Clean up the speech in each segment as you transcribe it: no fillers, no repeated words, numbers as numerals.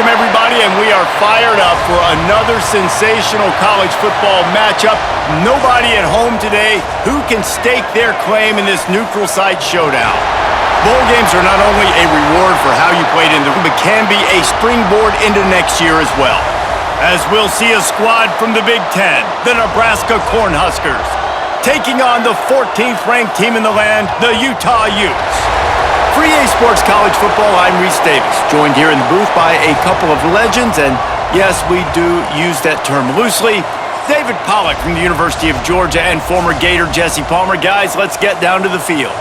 Welcome, everybody, and we are fired up for another sensational college football matchup. Nobody at home today who can stake their claim in this neutral site showdown. Bowl games are not only a reward for how you played in the room, but can be a springboard into next year as well. As we'll see a squad from the Big Ten, the Nebraska Cornhuskers, taking on the 14th ranked team in the land, the Utah Utes. For EA Sports College Football, I'm Reese Davis, joined here in the booth by a couple of legends, and yes, we do use that term loosely. David Pollack from the University of Georgia and former Gator Jesse Palmer. Guys, let's get down to the field.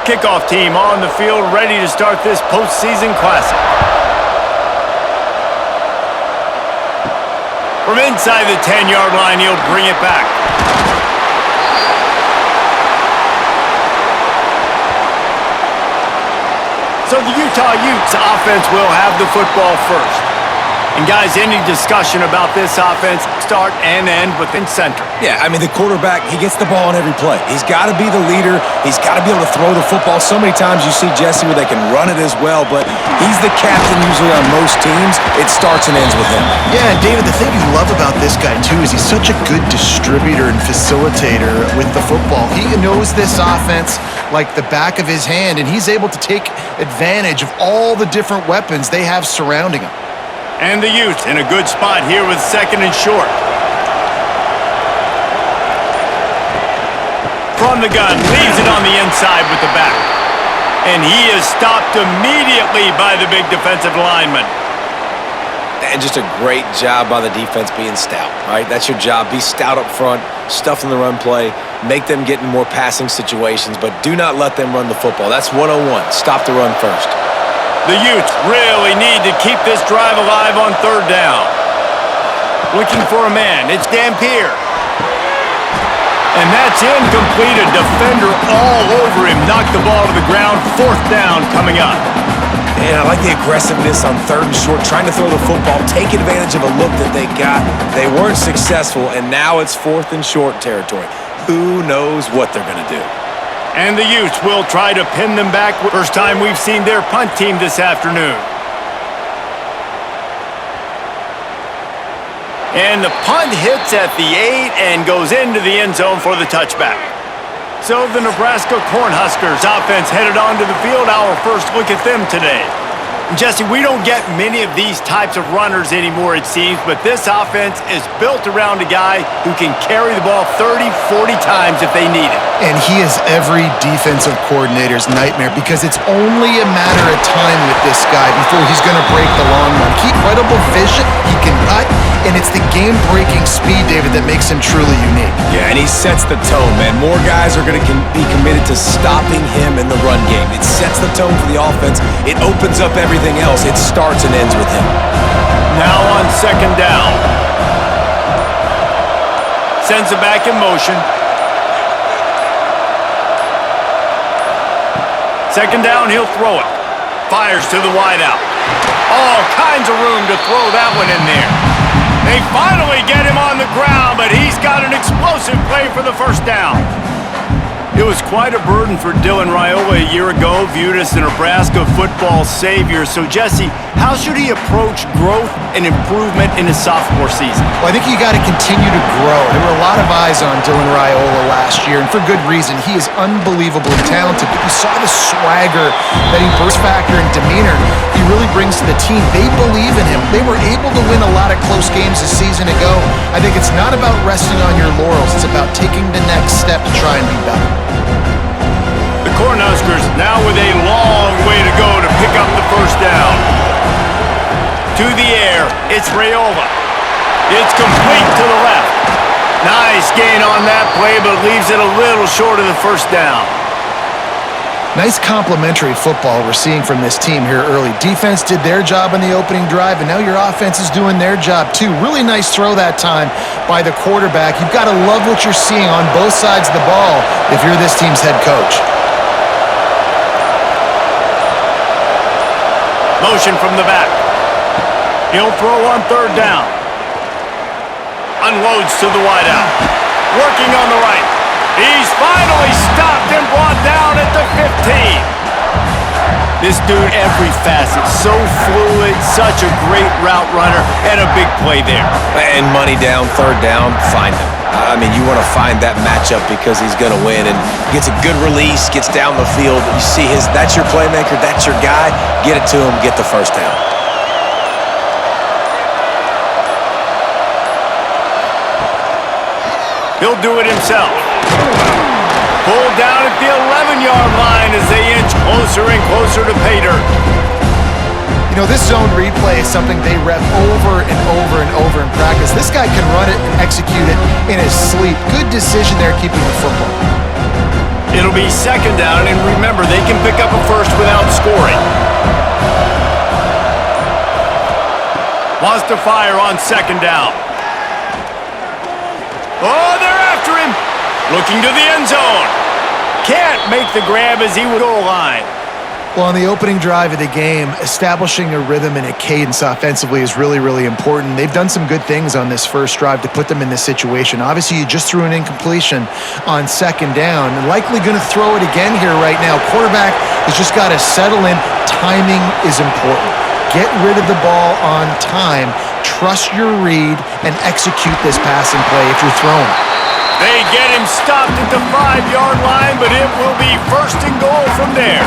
Kickoff team on the field, ready to start this postseason classic. From inside the 10-yard line, he'll bring it back. So the Utah Utes offense will have the football first. And guys, any discussion about this offense, start and end within center. Yeah, I mean, the quarterback, he gets the ball on every play. He's got to be the leader. He's got to be able to throw the football. So many times you see Jesse where they can run it as well, but he's the captain usually on most teams. It starts and ends with him. Yeah, and David, the thing you love about this guy, too, is he's such a good distributor and facilitator with the football. He knows this offense like the back of his hand, and he's able to take advantage of all the different weapons they have surrounding him. And the Utes in a good spot here with second and short. From the gun, leaves it on the inside with the back. And he is stopped immediately by the big defensive lineman. And just a great job by the defense being stout, right? That's your job. Be stout up front, stuff in the run play, make them get in more passing situations, but do not let them run the football. That's 101. Stop the run first. The Utes really need to keep this drive alive on third down. Looking for a man. It's Dampier. And that's incomplete. A defender all over him. Knocked the ball to the ground. Fourth down coming up. And I like the aggressiveness on third and short, trying to throw the football, take advantage of a look that they got. They weren't successful, and now it's fourth and short territory. Who knows what they're going to do? And the Utes will try to pin them back. First time we've seen their punt team this afternoon. And the punt hits at the 8 and goes into the end zone for the touchback. So the Nebraska Cornhuskers offense headed onto the field. Our first look at them today. Jesse, we don't get many of these types of runners anymore, it seems, but this offense is built around a guy who can carry the ball 30, 40 times if they need it. And he is every defensive coordinator's nightmare because it's only a matter of time with this guy before he's going to break the long run. Incredible vision, he can cut, and it's the game-breaking speed, David, that makes him truly unique. Yeah, and he sets the tone, man. More guys are going to be committed to stopping him in the run game. It sets the tone for the offense. It opens up everything else. It starts and ends with him. Now on second down. Sends it back in motion. Second down, he'll throw it. Fires to the wideout. All kinds of room to throw that one in there. They finally get him on the ground, but he's got an explosive play for the first down. It was quite a burden for Dylan Raiola a year ago, viewed as the Nebraska football savior. So, Jesse, how should he approach growth and improvement in his sophomore season? Well, I think you got to continue to grow. There were a lot of eyes on Dylan Raiola last year, and for good reason. He is unbelievably talented. You saw the swagger that he burst factor and demeanor he really brings to the team. They believe in him. They were able to win a lot of close games a season ago. I think it's not about resting on your laurels. It's about taking the next step to try and be better. The Cornhuskers now with a long way to go to pick up the first down. To the air, it's Raiola. It's complete to the left. Nice gain on that play, but leaves it a little short of the first down. Nice complementary football we're seeing from this team here early. Defense did their job in the opening drive, and now your offense is doing their job too. Really nice throw that time by the quarterback. You've got to love what you're seeing on both sides of the ball if you're this team's head coach. Motion from the back. He'll throw on third down. Unloads to the wideout. Working on the right. He's finally stopped and brought down at the 15. This dude, every facet, so fluid, such a great route runner, and a big play there. And money down, third down, find him. I mean, you want to find that matchup because he's going to win, and gets a good release, gets down the field. You see that's your playmaker, that's your guy. Get it to him, get the first down. He'll do it himself. Pulled down at the 11-yard line as they inch closer and closer to pay dirt. You know, this zone replay is something they rep over and over and over in practice. This guy can run it and execute it in his sleep. Good decision there keeping the football. It'll be second down, and remember, they can pick up a first without scoring. Wants to fire on second down. Oh, they're after him. Looking to the end zone. Can't make the grab as he would goal line. Well, on the opening drive of the game, establishing a rhythm and a cadence offensively is really, really important. They've done some good things on this first drive to put them in this situation. Obviously, you just threw an incompletion on second down, and likely going to throw it again here right now. Quarterback has just got to settle in. Timing is important. Get rid of the ball on time. Trust your read and execute this passing play if you're throwing. They get him stopped at the 5-yard line, but it will be first and goal from there.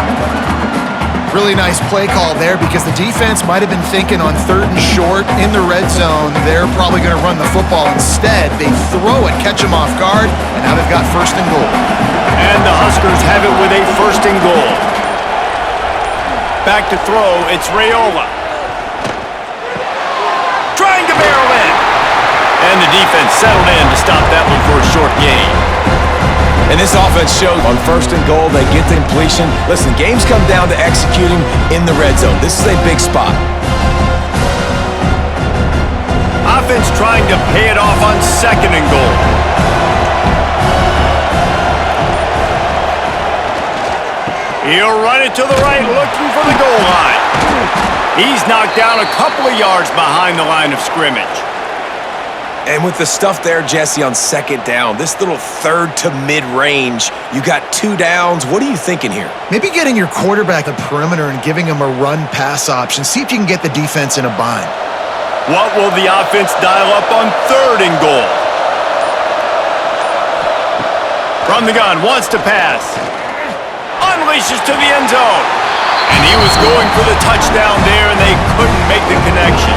Really nice play call there because the defense might have been thinking on third and short in the red zone. They're probably going to run the football instead. They throw it, catch him off guard, and now they've got first and goal. And the Huskers have it with a first and goal. Back to throw, it's Raiola. Trying to barrel in. And the defense settled in to stop that one for a short gain. And this offense shows on first and goal, they get the completion. Listen, games come down to executing in the red zone. This is a big spot. Offense trying to pay it off on second and goal. He'll run it to the right, looking for the goal line. He's knocked down a couple of yards behind the line of scrimmage. And with the stuff there, Jesse, on second down, this little third to mid-range, you got 2 downs. What are you thinking here? Maybe getting your quarterback the perimeter and giving him a run-pass option. See if you can get the defense in a bind. What will the offense dial up on third and goal? From the gun, wants to pass. Unleashes to the end zone. And he was going for the touchdown there, and they couldn't make the connection.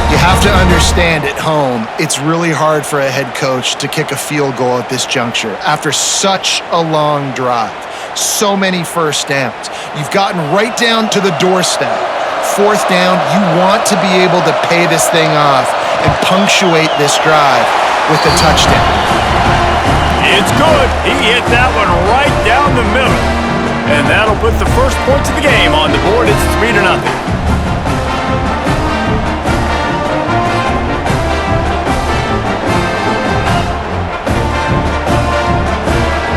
You have to understand at home, it's really hard for a head coach to kick a field goal at this juncture after such a long drive. So many first downs. You've gotten right down to the doorstep. Fourth down, you want to be able to pay this thing off and punctuate this drive with a touchdown. It's good. He hit that one right down the middle. And that'll put the first points of the game on the board. It's 3-0.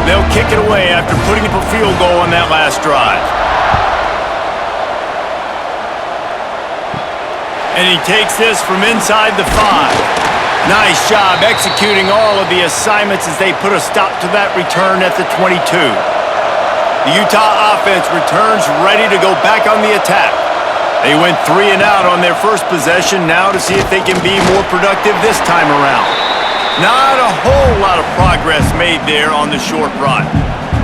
They'll kick it away after putting up a field goal on that last drive. And he takes this from inside the 5. Nice job executing all of the assignments as they put a stop to that return at the 22. The Utah offense returns ready to go back on the attack. They went 3 and out on their first possession, now to see if they can be more productive this time around. Not a whole lot of progress made there on the short run.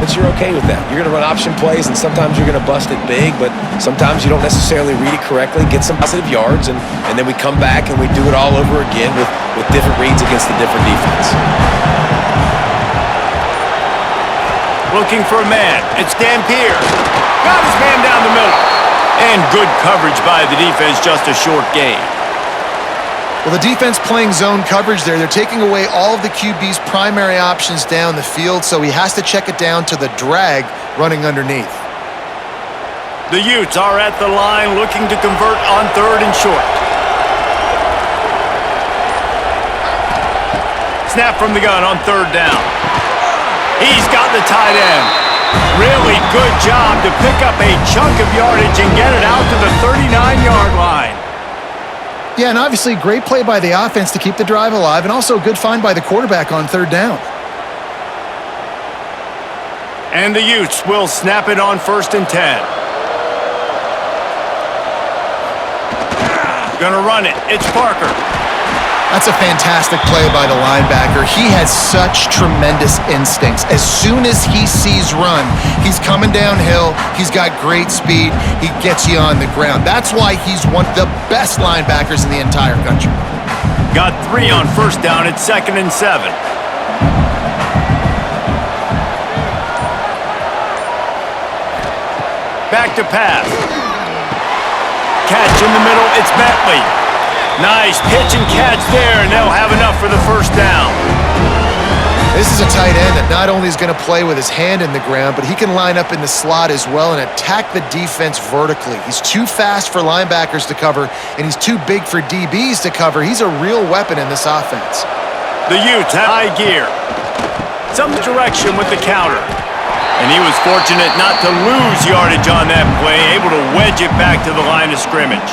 But you're okay with that. You're going to run option plays, and sometimes you're going to bust it big, but sometimes you don't necessarily read it correctly, get some positive yards, and then we come back and we do it all over again with different reads against the different defense. Looking for a man. It's Dampier. Got his man down the middle. And good coverage by the defense, just a short gain. Well, the defense playing zone coverage there. They're taking away all of the QB's primary options down the field, so he has to check it down to the drag running underneath. The Utes are at the line looking to convert on third and short. Snap from the gun on third down. He's got the tight end. Really good job to pick up a chunk of yardage and get it out to the 39-yard line. Yeah, and obviously great play by the offense to keep the drive alive, and also a good find by the quarterback on third down. And the Utes will snap it on 1st and 10. Gonna run it. It's Parker. That's a fantastic play by the linebacker. He has such tremendous instincts. As soon as he sees run, he's coming downhill. He's got great speed. He gets you on the ground. That's why he's one of the best linebackers in the entire country. Got 3 on 1st down at 2nd and 7. Back to pass. Catch in the middle. It's Bentley. Nice pitch and catch there, and they'll have enough for the 1st down. This is a tight end that not only is going to play with his hand in the ground, but he can line up in the slot as well and attack the defense vertically. He's too fast for linebackers to cover, and he's too big for DBs to cover. He's a real weapon in this offense. The Utes have high gear. Some direction with the counter. And he was fortunate not to lose yardage on that play, able to wedge it back to the line of scrimmage.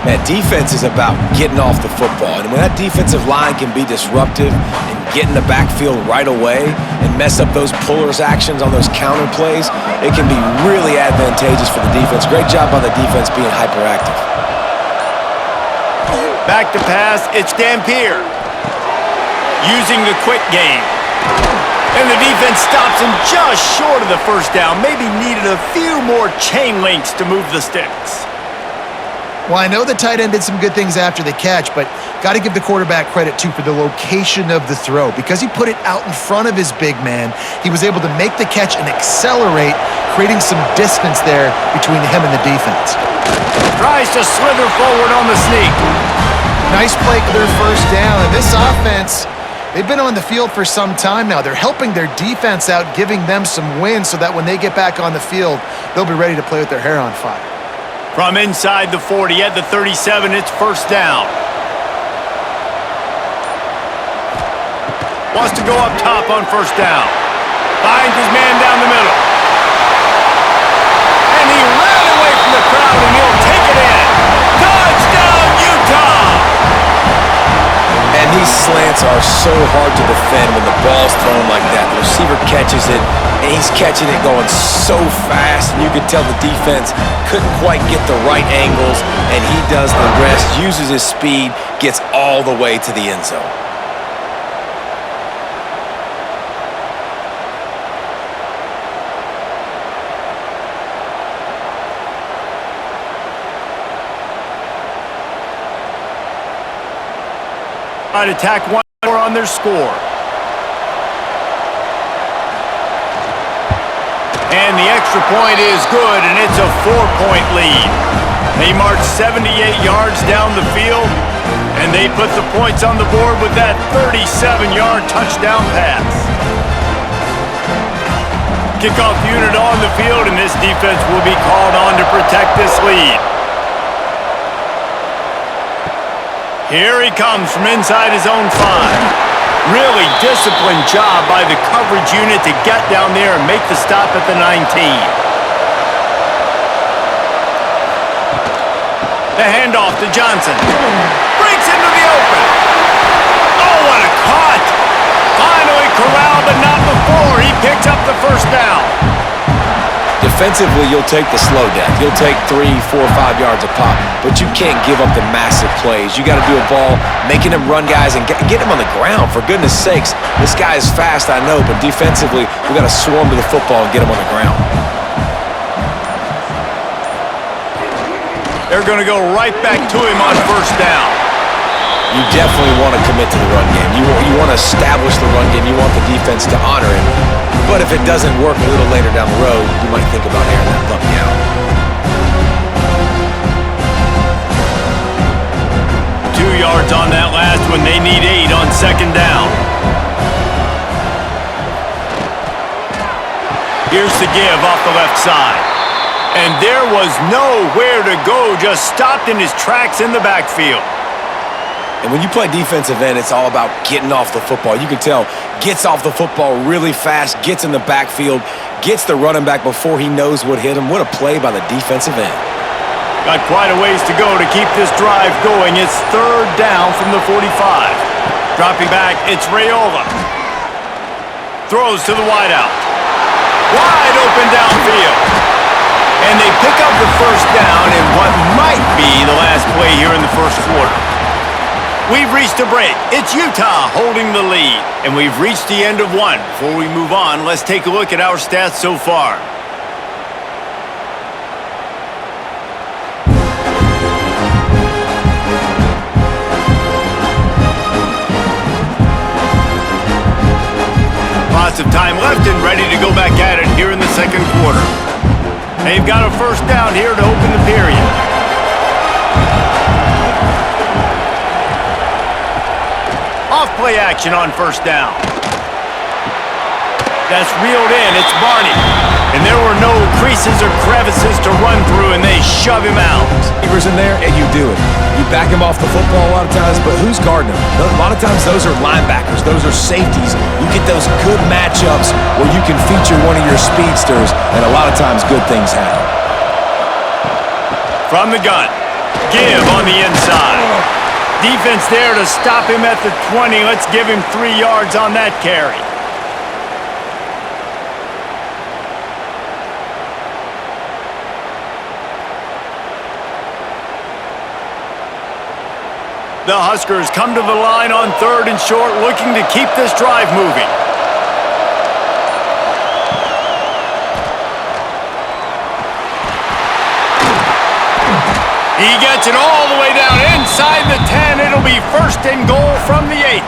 That defense is about getting off the football. And when that defensive line can be disruptive and get in the backfield right away and mess up those pullers actions on those counter plays, it can be really advantageous for the defense. Great job by the defense being hyperactive. Back to pass, it's Dampier. Using the quick game. And the defense stops him just short of the 1st down. Maybe needed a few more chain links to move the sticks. Well, I know the tight end did some good things after the catch, but got to give the quarterback credit, too, for the location of the throw. Because he put it out in front of his big man, he was able to make the catch and accelerate, creating some distance there between him and the defense. Tries to slither forward on the sneak. Nice play for their 1st down. And this offense, they've been on the field for some time now. They're helping their defense out, giving them some wins so that when they get back on the field, they'll be ready to play with their hair on fire. From inside the 40 at the 37, it's 1st down. Wants to go up top on 1st down. Finds his man down the middle. And he ran away from the crowd, and he'll take it in. Touchdown, Utah! And these slants are so hard to defend when the ball's thrown like that. The receiver catches it, and he's catching it going so fast, and you can tell the defense couldn't quite get the right angles, and he does the rest, uses his speed, gets all the way to the end zone. Try to tack one more on their score. And the extra point is good, and it's a 4-point lead. They march 78 yards down the field, and they put the points on the board with that 37-yard touchdown pass. Kickoff unit on the field, and this defense will be called on to protect this lead. Here he comes from inside his own 5. Really disciplined job by the coverage unit to get down there and make the stop at the 19. The handoff to Johnson. Breaks into the open. Oh, what a caught. Finally corralled, but not before. He picks up the 1st down. Defensively, you'll take the slow down. You'll take 3, 4, 5 yards a pop, but you can't give up the massive plays. You got to do a ball, making them run guys and get them on the ground. For goodness sakes, this guy is fast, I know, but defensively, we got to swarm to the football and get him on the ground. They're going to go right back to him on 1st down. You definitely want to commit to the run game. You want to establish the run game. You want the defense to honor it. But if it doesn't work a little later down the road, you might think about airing that puppy out. 2 yards on that last one. They need 8 on 2nd down. Here's the give off the left side. And there was nowhere to go, just stopped in his tracks in the backfield. And when you play defensive end, it's all about getting off the football. You can tell, gets off the football really fast, gets in the backfield, gets the running back before he knows what hit him. What a play by the defensive end. Got quite a ways to go to keep this drive going. It's third down from the 45. Dropping back, it's Raiola. Throws to the wideout. Wide open downfield. And they pick up the first down in what might be the last play here in the first quarter. We've reached a break. It's Utah holding the lead. And we've reached the end of one. Before we move on, let's take a look at our stats so far. Lots of time left and ready to go back at it here in the second quarter. They've got a first down here to open the period. Off-play action on first down. That's reeled in. It's Barney. And there were no creases or crevices to run through, and they shove him out. Receivers in there, and you do it. You back him off the football a lot of times, but who's guarding him? A lot of times those are linebackers. Those are safeties. You get those good matchups where you can feature one of your speedsters, and a lot of times good things happen. From the gun. Give on the inside. Defense there to stop him at the 20. Let's give him 3 yards on that carry. The Huskers come to the line on third and short, looking to keep this drive moving. He gets it all the way down inside the 10. It'll be first and goal from the 8.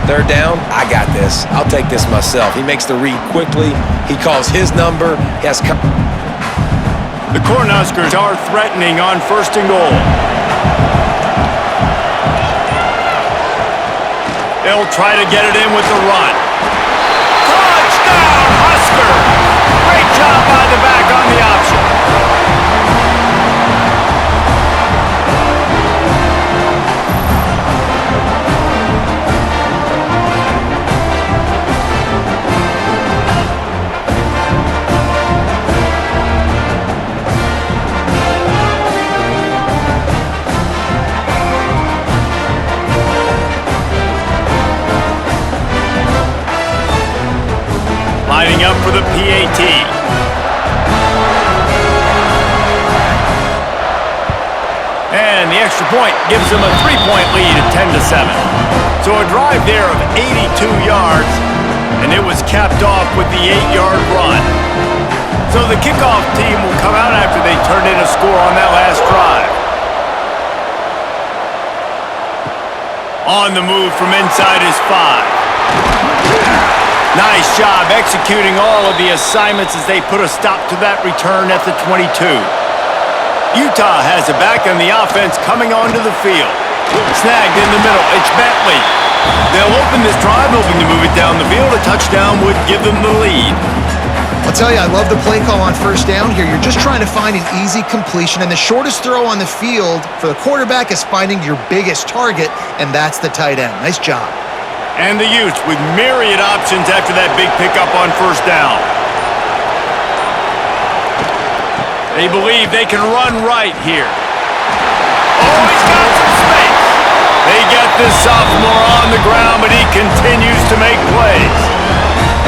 Third down, I got this. I'll take this myself. He makes the read quickly. He calls his number. He has the Cornhuskers are threatening on first and goal. They'll try to get it in with the run. Touchdown, Husker! Great job by the back on the option. Lining up for the PAT. And the extra point gives them a 3-point lead at 10-7. So a drive there of 82 yards, and it was capped off with the 8-yard run. So the kickoff team will come out after they turned in a score on that last drive. On the move from inside his 5. Nice job executing all of the assignments as they put a stop to that return at the 22. Utah has it back on the offense coming onto the field. Snagged in the middle. It's Bentley. They'll open this drive, hoping to move it down the field. A touchdown would give them the lead. I'll tell you, I love the play call on first down here. You're just trying to find an easy completion, and the shortest throw on the field for the quarterback is finding your biggest target, and that's the tight end. Nice job. And the Utes with myriad options after that big pickup on first down. They believe they can run right here. Oh, he's got some space. They get this sophomore on the ground, but he continues to make plays.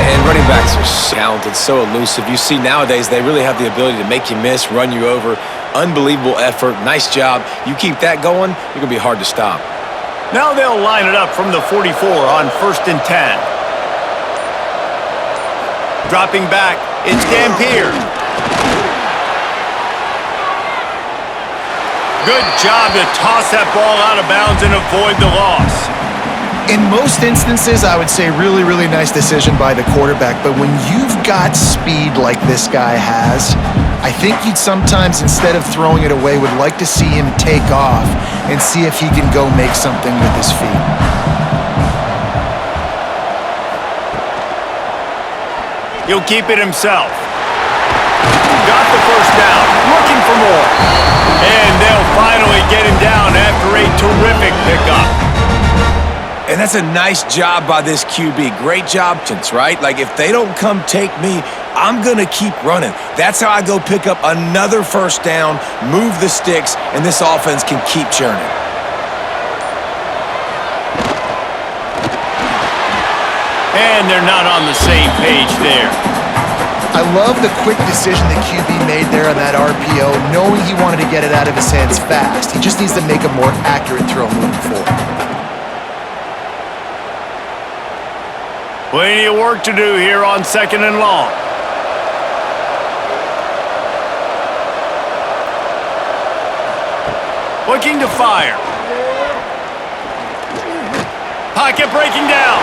And running backs are so talented, so elusive. You see nowadays they really have the ability to make you miss, run you over. Unbelievable effort. Nice job. You keep that going, you're going to be hard to stop. Now they'll line it up from the 44 on first and 10. Dropping back, it's Dampier. Good job to toss that ball out of bounds and avoid the loss. In most instances, I would say really, really nice decision by the quarterback. But when you've got speed like this guy has, I think you'd sometimes, instead of throwing it away, would like to see him take off and see if he can go make something with his feet. He'll keep it himself. Got the first down, looking for more. And they'll finally get him down after a terrific pickup. And that's a nice job by this QB. Great job, right? Like, if they don't come take me, I'm going to keep running. That's how I go pick up another first down, move the sticks, and this offense can keep churning. And they're not on the same page there. I love the quick decision the QB made there on that RPO, knowing he wanted to get it out of his hands fast. He just needs to make a more accurate throw moving forward. Plenty of work to do here on 2nd and long. Looking to fire. Pocket breaking down.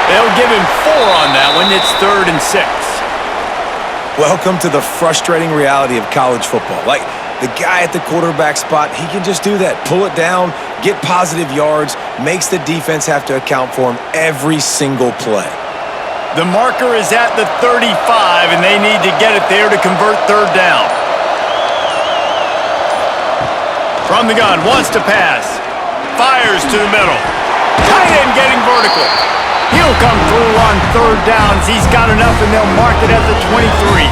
They'll give him 4 on that one. It's 3rd and 6. Welcome to the frustrating reality of college football. Like, the guy at the quarterback spot, he can just do that. Pull it down, get positive yards, makes the defense have to account for him every single play. The marker is at the 35, and they need to get it there to convert 3rd down. From the gun, wants to pass. Fires to the middle. Tight end getting vertical. He'll come through on 3rd downs. He's got enough, and they'll mark it at the 23.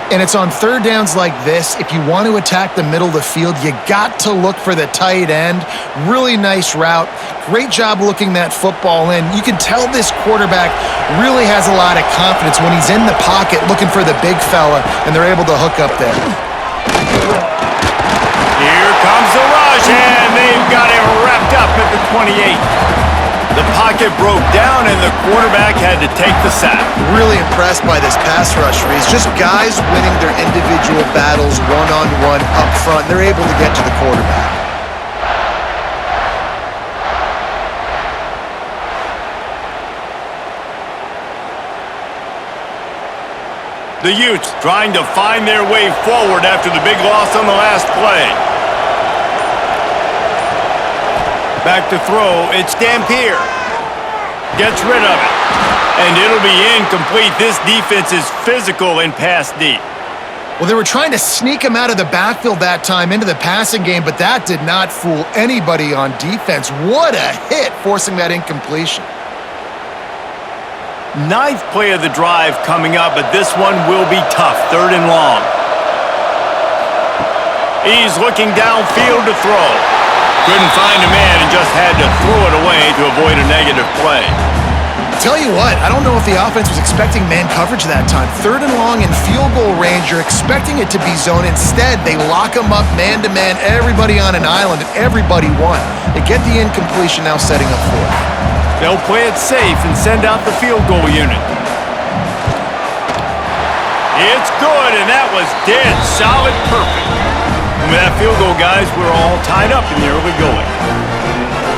And it's on 3rd downs like this, if you want to attack the middle of the field, you got to look for the tight end. Really nice route. Great job looking that football in. You can tell this quarterback really has a lot of confidence when he's in the pocket looking for the big fella, and they're able to hook up there. Here comes the rush, and they've got him wrapped up at the 28. The pocket broke down, and the quarterback had to take the sack. Really impressed by this pass rush, Reese. Just guys winning their individual battles one-on-one up front. They're able to get to the quarterback. The Utes trying to find their way forward after the big loss on the last play. Back to throw, it's Dampier. Gets rid of it. And it'll be incomplete. This defense is physical and pass deep. Well, they were trying to sneak him out of the backfield that time into the passing game, but that did not fool anybody on defense. What a hit, forcing that incompletion. 9th play of the drive coming up, but this one will be tough. 3rd and long. He's looking downfield to throw. Couldn't find a man and just had to throw it away to avoid a negative play. Tell you what, I don't know if the offense was expecting man coverage that time. 3rd and long in field goal range, you're expecting it to be zone. Instead, they lock them up man-to-man, everybody on an island, and everybody won. They get the incompletion, now setting up 4th. They'll play it safe and send out the field goal unit. It's good, and that was dead solid perfect. And with that field goal, guys, we're all tied up in the early going.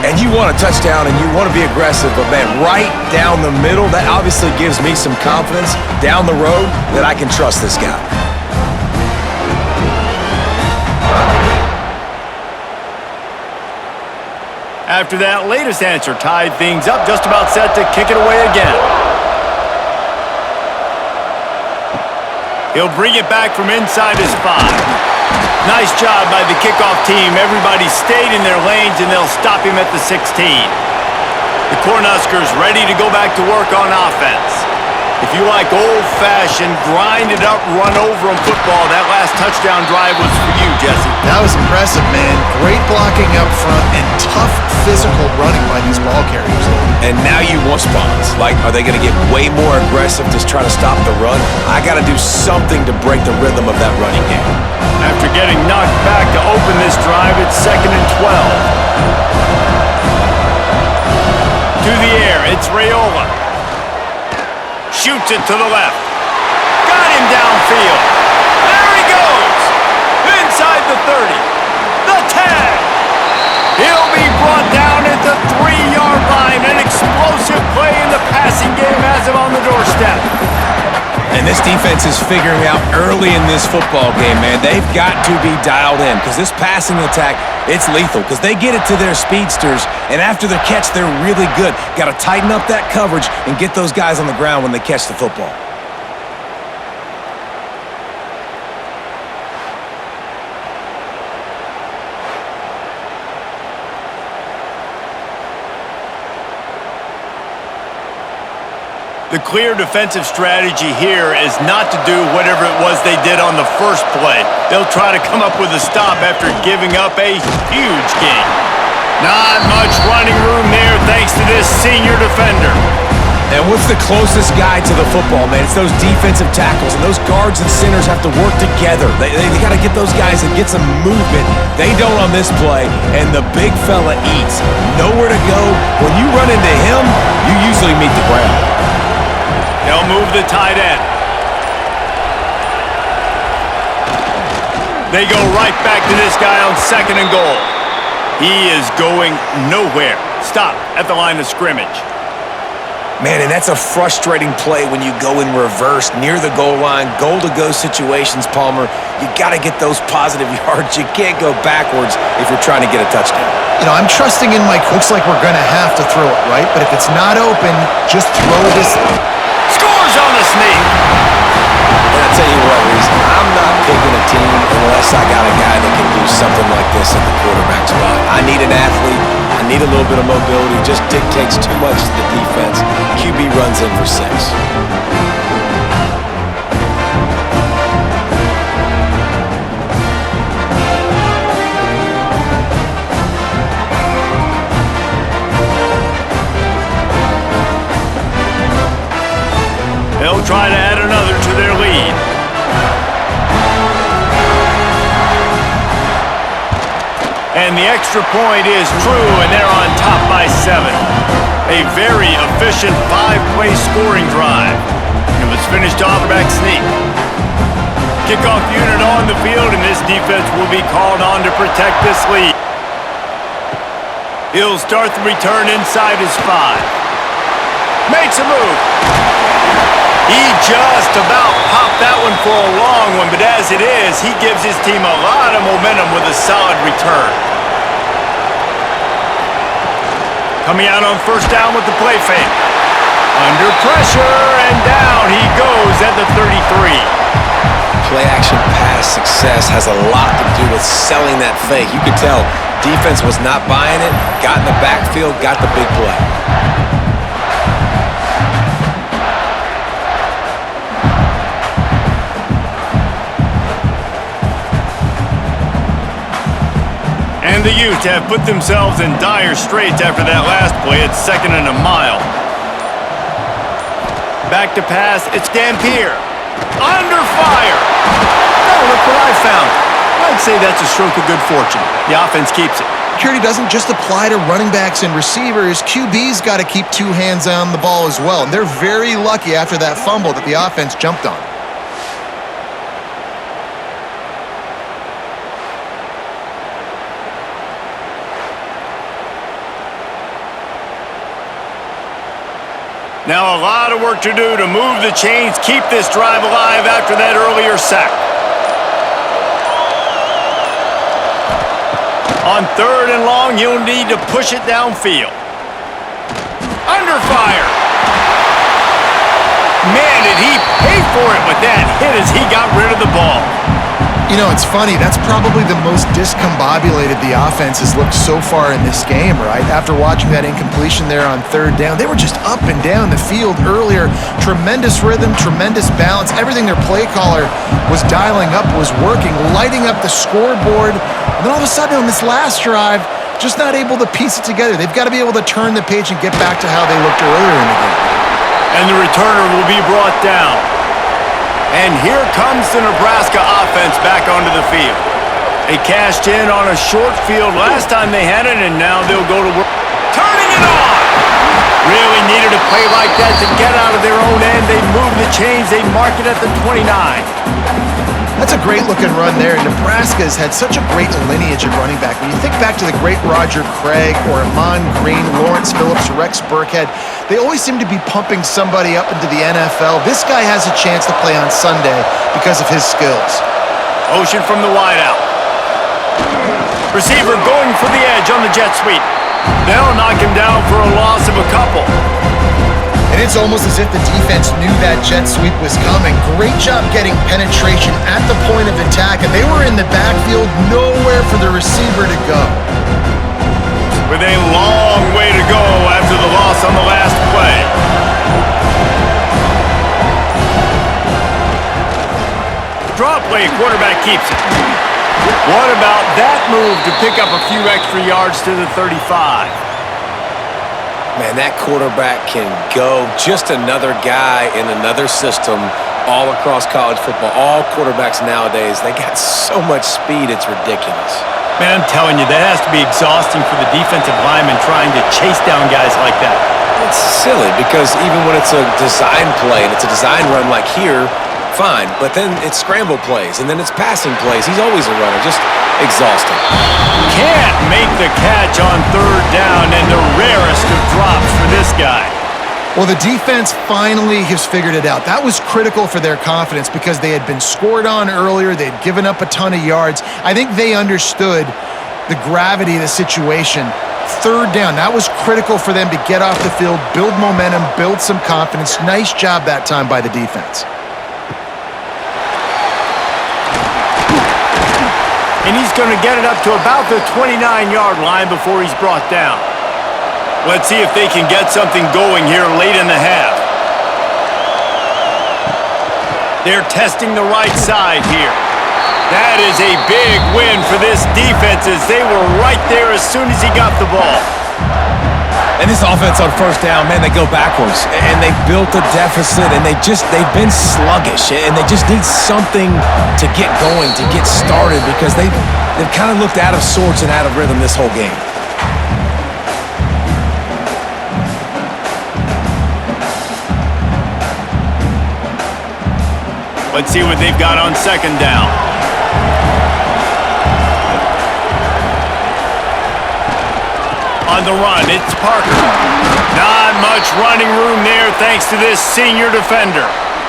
And you want a touchdown and you want to be aggressive, but man, right down the middle, that obviously gives me some confidence down the road that I can trust this guy. After that latest answer tied things up, just about set to kick it away again. He'll bring it back from inside his 5. Nice job by the kickoff team. Everybody stayed in their lanes, and they'll stop him at the 16. The Cornhuskers ready to go back to work on offense. If you like old-fashioned, grind-it-up, run-over-'em football, that last touchdown drive was for you, Jesse. That was impressive, man. Great blocking up front and tough physical running by these ball carriers. And now you want spawns. Like, are they going to get way more aggressive to try to stop the run? I got to do something to break the rhythm of that running game. After getting knocked back to open this drive, it's 2nd and 12. To the air, it's Raiola. Shoots it to the left. Got him downfield. There he goes. Inside the 30. The tag. He'll be brought down at the 3-yard line. An explosive play in the passing game has him on the doorstep. And this defense is figuring out early in this football game, man. They've got to be dialed in because this passing attack, it's lethal because they get it to their speedsters, and after the catch, they're really good. Got to tighten up that coverage and get those guys on the ground when they catch the football. The clear defensive strategy here is not to do whatever it was they did on the first play. They'll try to come up with a stop after giving up a huge gain. Not much running room there thanks to this senior defender. And what's the closest guy to the football, man? It's those defensive tackles, and those guards and centers have to work together. They got to get those guys and get some movement. They don't on this play, and the big fella eats. Nowhere to go. When you run into him, you usually meet the ground. They'll move the tight end. They go right back to this guy on 2nd and goal. He is going nowhere. Stop at the line of scrimmage. Man, and that's a frustrating play when you go in reverse near the goal line, goal-to-go situations, Palmer. You got to get those positive yards. You can't go backwards if you're trying to get a touchdown. You know, I'm trusting in Mike. Looks like we're going to have to throw it, right? But if it's not open, just throw this. Scores on the sneak. And I'll tell you what, Reese, I'm not picking a team unless I got a guy that can do something like this at the quarterback spot. I need an athlete. I need a little bit of mobility. It just dictates too much to the defense. QB runs in for 6. They'll try to add another to their lead. And the extra point is true, and they're on top by 7. A very efficient 5-play scoring drive. It was finished off back sneak. Kickoff unit on the field, and this defense will be called on to protect this lead. He'll start the return inside his 5. Makes a move. He just about popped that one for a long one, but as it is, he gives his team a lot of momentum with a solid return. Coming out on 1st down with the play fake. Under pressure, and down he goes at the 33. Play-action pass success has a lot to do with selling that fake. You could tell defense was not buying it, got in the backfield, got the big play. And the Utes have put themselves in dire straits after that last play. It's 2nd and a mile. Back to pass. It's Dampier. Under fire. Oh, look what I found. I'd say that's a stroke of good fortune. The offense keeps it. Security doesn't just apply to running backs and receivers. QB's got to keep 2 hands on the ball as well. And they're very lucky after that fumble that the offense jumped on. Now a lot of work to do to move the chains, keep this drive alive after that earlier sack. On 3rd and long, you'll need to push it downfield. Under fire. Man, did he pay for it with that hit as he got rid of the ball. You know, it's funny. That's probably the most discombobulated the offense has looked so far in this game, right? After watching that incompletion there on 3rd down, they were just up and down the field earlier. Tremendous rhythm, tremendous balance. Everything their play caller was dialing up was working, lighting up the scoreboard. And then all of a sudden on this last drive, just not able to piece it together. They've got to be able to turn the page and get back to how they looked earlier in the game. And the returner will be brought down. And here comes the Nebraska offense back onto the field. They cashed in on a short field last time they had it, and now they'll go to work. Turning it on! Really needed a play like that to get out of their own end. They move the chains. They mark it at the 29. That's a great-looking run there. Nebraska has had such a great lineage of running back. When you think back to the great Roger Craig or Amon Green, Lawrence Phillips, Rex Burkhead, they always seem to be pumping somebody up into the NFL. This guy has a chance to play on Sunday because of his skills. Motion from the wideout. Receiver going for the edge on the jet sweep. They'll knock him down for a loss of a couple. And it's almost as if the defense knew that jet sweep was coming. Great job getting penetration at the point of attack, and they were in the backfield, nowhere for the receiver to go. With a long way to go after the loss on the last play. Now play, quarterback keeps it. What about that move to pick up a few extra yards to the 35? Man, that quarterback can go. Just another guy in another system all across college football. All quarterbacks nowadays, they got so much speed, it's ridiculous. Man, I'm telling you, that has to be exhausting for the defensive lineman trying to chase down guys like that. It's silly because even when it's a design play and it's a design run like here, fine. But then it's scramble plays and then it's passing plays. He's always a runner. Just exhausting. Can't make the catch on third down, and the rarest of drops for this guy. Well, the defense finally has figured it out. That was critical for their confidence because they had been scored on earlier. They had given up a ton of yards. I think they understood the gravity of the situation. Third down, that was critical for them to get off the field, build momentum, build some confidence. Nice job that time by the defense. And he's going to get it up to about the 29-yard line before he's brought down. Let's see if they can get something going here late in the half. They're testing the right side here. That is a big win for this defense as they were right there as soon as he got the ball. And this offense on first down, man, they go backwards. And they built a deficit, and they've been sluggish. And they just need something to get going, to get started, because they've kind of looked out of sorts and out of rhythm this whole game. Let's see what they've got on second down. On the run, it's Parker. Not much running room there thanks to this senior defender.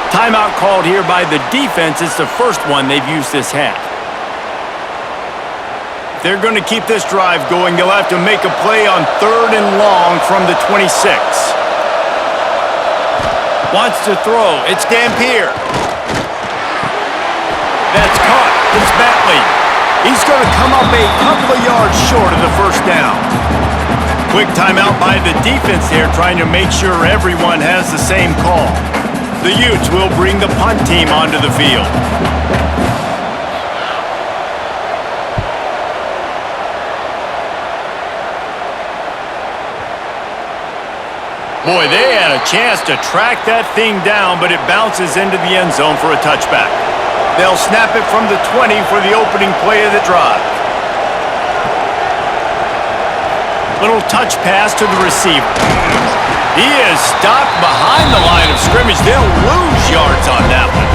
Timeout called here by the defense. It's the first one they've used this half. If they're going to keep this drive going, they'll have to make a play on third and long from the 26. Wants to throw. It's Dampier. That's caught. It's Bentley. He's going to come up a couple of yards short of the first down. Quick timeout by the defense there, trying to make sure everyone has the same call. The Utes will bring the punt team onto the field. Boy, they had a chance to track that thing down, but it bounces into the end zone for a touchback. They'll snap it from the 20 for the opening play of the drive. Little touch pass to the receiver. He is stopped behind the line of scrimmage. They'll lose yards on that one.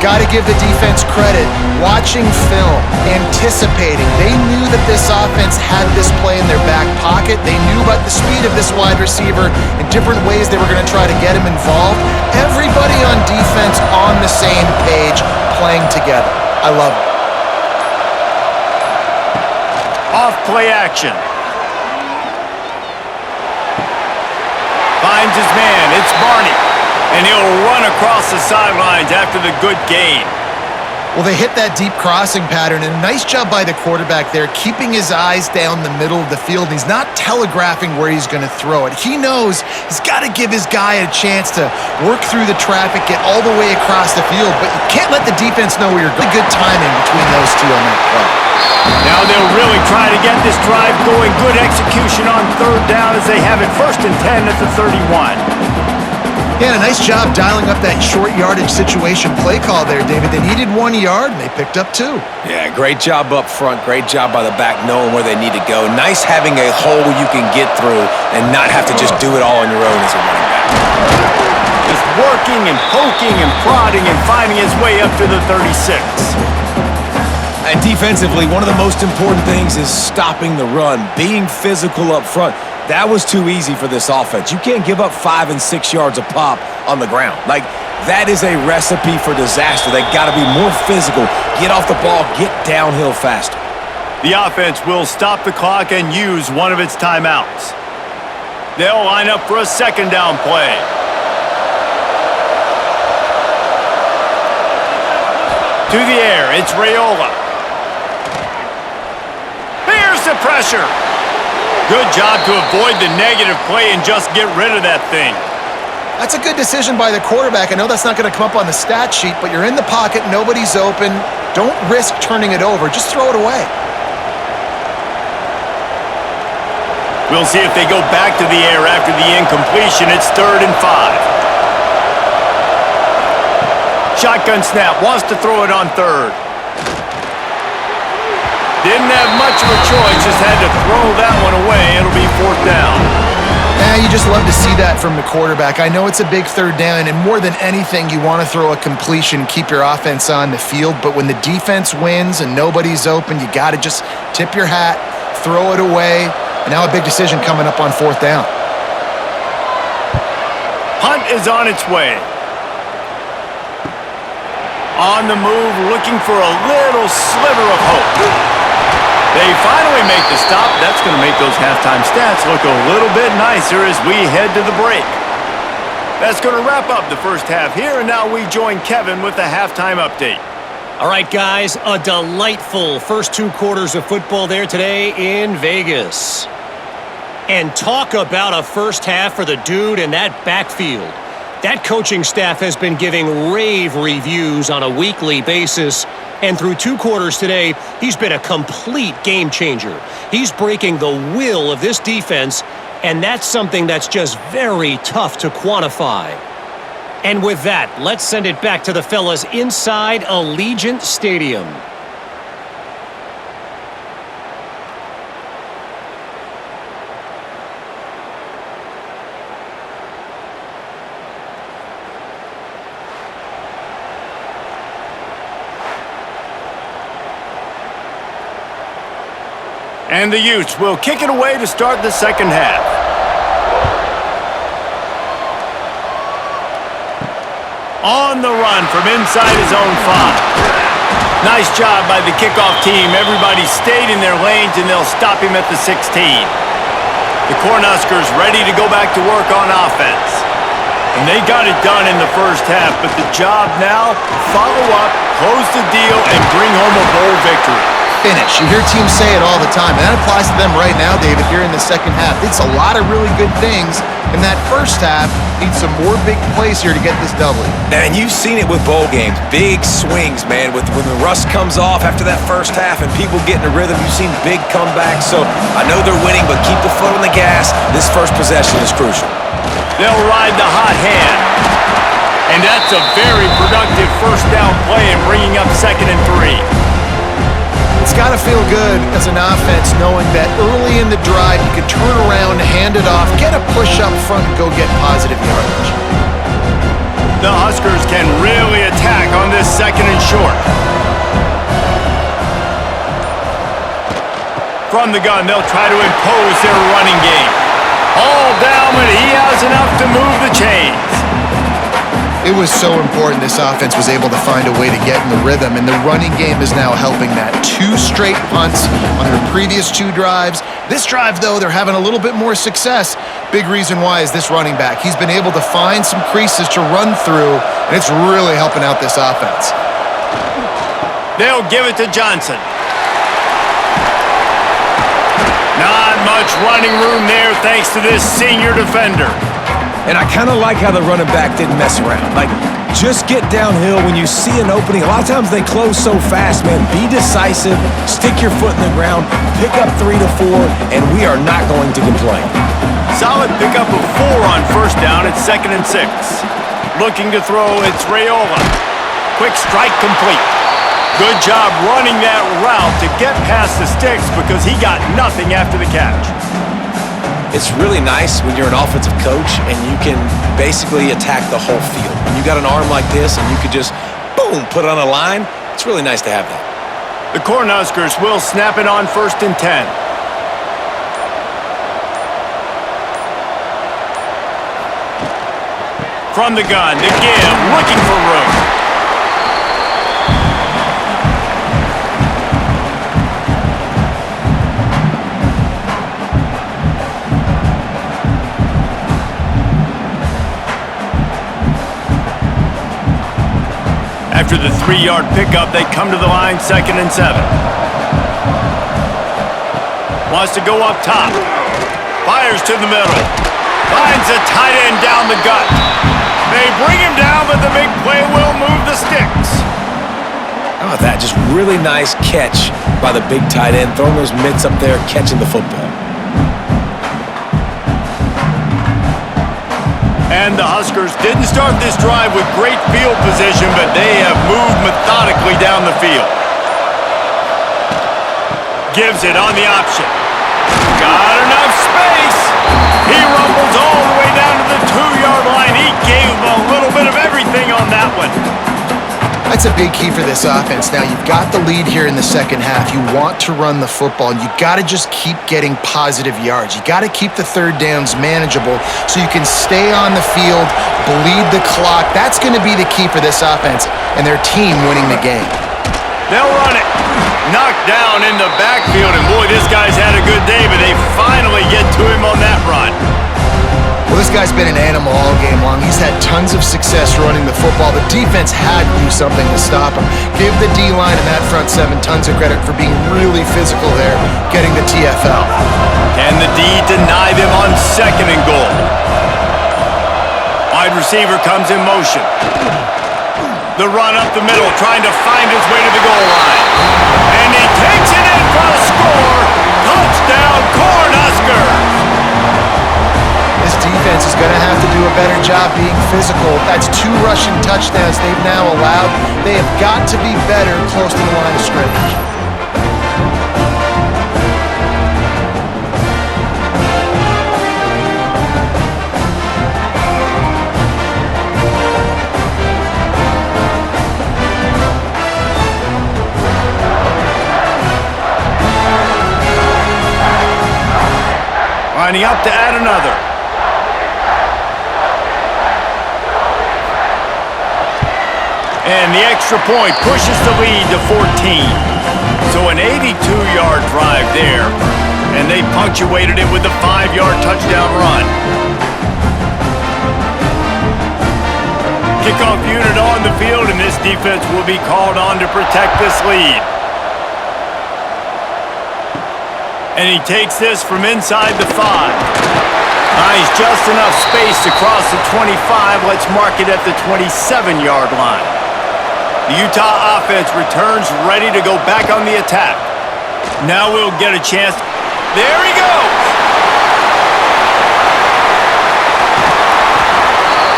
Got to give the defense credit. Watching film, anticipating. They knew that this offense had this play in their back pocket. They knew about the speed of this wide receiver and different ways they were going to try to get him involved. Everybody on defense on the same page, playing together. I love it. Off play action. Finds his man. It's Barney. And he'll run across the sidelines after the good gain. Well, they hit that deep crossing pattern, and a nice job by the quarterback there, keeping his eyes down the middle of the field. He's not telegraphing where he's going to throw it. He knows he's got to give his guy a chance to work through the traffic, get all the way across the field, but you can't let the defense know where you're going. Good timing between those two on that play. Now they'll really try to get this drive going. Good execution on third down as they have it 1st and 10 at the 31. Yeah, a nice job dialing up that short yardage situation play call there, David. They needed 1 yard, and they picked up 2. Yeah, great job up front. Great job by the back knowing where they need to go. Nice having a hole you can get through and not have to just do it all on your own as a running back. Just working and poking and prodding and finding his way up to the 36. And defensively, one of the most important things is stopping the run, being physical up front. That was too easy for this offense. You can't give up 5 and 6 yards a pop on the ground. Like, that is a recipe for disaster. They got to be more physical, get off the ball, get downhill faster. The offense will stop the clock and use one of its timeouts. They'll line up for a second down play. To the air, it's Raiola. Here's the pressure. Good job to avoid the negative play and just get rid of that thing. That's a good decision by the quarterback. I know that's not going to come up on the stat sheet, but you're in the pocket, nobody's open. Don't risk turning it over. Just throw it away. We'll see if they go back to the air after the incompletion. It's 3rd and 5. Shotgun snap. Wants to throw it on 3rd. Didn't have much of a choice. Just had to throw that one away. It'll be 4th down. You just love to see that from the quarterback. I know it's a big 3rd down, and more than anything, you want to throw a completion, keep your offense on the field. But when the defense wins and nobody's open, you got to just tip your hat, throw it away. And now a big decision coming up on 4th down. Punt is on its way. On the move, looking for a little sliver of hope. They finally make the stop. That's going to make those halftime stats look a little bit nicer as we head to the break. That's going to wrap up the first half here, and now we join Kevin with the halftime update. All right, guys, a delightful first 2 quarters of football there today in Vegas. And talk about a first half for the dude in that backfield. That coaching staff has been giving rave reviews on a weekly basis. And through 2 quarters today, he's been a complete game changer. He's breaking the will of this defense, and that's something that's just very tough to quantify. And with that, let's send it back to the fellas inside Allegiant Stadium. And the Utes will kick it away to start the second half. On the run from inside his own 5. Nice job by the kickoff team. Everybody stayed in their lanes, and they'll stop him at the 16. The Cornhuskers ready to go back to work on offense. And they got it done in the first half, but the job now, follow up, close the deal, and bring home a bowl victory. Finish. You hear teams say it all the time, and that applies to them right now, David, here in the second half. It's a lot of really good things, and that first half needs some more big plays here to get this W. And you've seen it with bowl games. Big swings, man. When the rust comes off after that first half and people get in a rhythm, you've seen big comebacks. So I know they're winning, but keep the foot on the gas. This first possession is crucial. They'll ride the hot hand. And that's a very productive first down play and bringing up 2nd and 3. It's got to feel good as an offense knowing that early in the drive you can turn around, hand it off, get a push up front, and go get positive yardage. The Huskers can really attack on this 2nd and short. From the gun, they'll try to impose their running game. All down, but he has enough to move the chains. It was so important this offense was able to find a way to get in the rhythm, and the running game is now helping that. 2 straight punts on their previous 2 drives. This drive, though, they're having a little bit more success. Big reason why is this running back. He's been able to find some creases to run through, and it's really helping out this offense. They'll give it to Johnson. Not much running room there thanks to this senior defender. And I kind of like how the running back didn't mess around. Like, just get downhill when you see an opening. A lot of times they close so fast, man. Be decisive, stick your foot in the ground, pick up 3 to 4, and we are not going to complain. Solid pickup of 4 on first down. It's 2nd and 6. Looking to throw, it's Raiola. Quick strike complete. Good job running that route to get past the sticks because he got nothing after the catch. It's really nice when you're an offensive coach and you can basically attack the whole field. When you got an arm like this and you could just, boom, put it on a line, it's really nice to have that. The Cornhuskers will snap it on 1st and 10. From the gun, to give, looking for room. After the 3-yard pickup, they come to the line, 2nd and 7. Wants to go up top. Fires to the middle. Finds a tight end down the gut. They bring him down, but the big play will move the sticks. How about that? Just really nice catch by the big tight end, throwing those mitts up there, catching the football. And the Huskers didn't start this drive with great field position, but they have moved methodically down the field. Gives it on the option. Got enough space. He rumbles all the way down to the 2-yard line. He gave him a little bit of everything on that one. That's a big key for this offense. Now, you've got the lead here in the second half. You want to run the football, and you got to just keep getting positive yards. You got to keep the third downs manageable so you can stay on the field, bleed the clock. That's going to be the key for this offense and their team winning the game. They'll run it. Knocked down in the backfield, and boy, this guy's had a good day, but they finally get to him on that run. Well, this guy's been an animal all game long. He's had tons of success running the football. The defense had to do something to stop him. Give the D-line and that front seven tons of credit for being really physical there, getting the TFL. Can the D deny them on 2nd and goal? Wide receiver comes in motion. The run up the middle, trying to find his way to the goal line. And he takes it in for a score. Touchdown, Cornhuskers! This defense is going to have to do a better job being physical. That's 2 rushing touchdowns they've now allowed. They have got to be better close to the line of scrimmage. Lining up to add another. And the extra point pushes the lead to 14. So an 82-yard drive there, and they punctuated it with a 5-yard touchdown run. Kickoff unit on the field, and this defense will be called on to protect this lead. And he takes this from inside the 5. Nice, just enough space to cross the 25. Let's mark it at the 27-yard line. The Utah offense returns ready to go back on the attack. Now we'll get a chance. There he goes!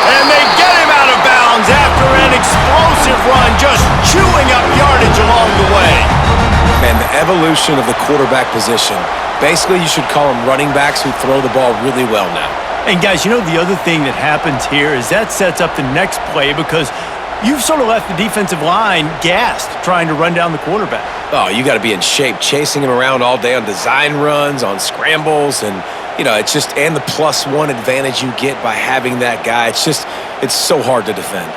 And they get him out of bounds after an explosive run, just chewing up yardage along the way. Man, the evolution of the quarterback position. Basically, you should call them running backs who throw the ball really well now. And guys, you know the other thing that happens here is that sets up the next play because you've sort of left the defensive line gassed trying to run down the quarterback. Oh, you got to be in shape, chasing him around all day on design runs, on scrambles, and, you know, it's just, and the +1 advantage you get by having that guy. It's so hard to defend.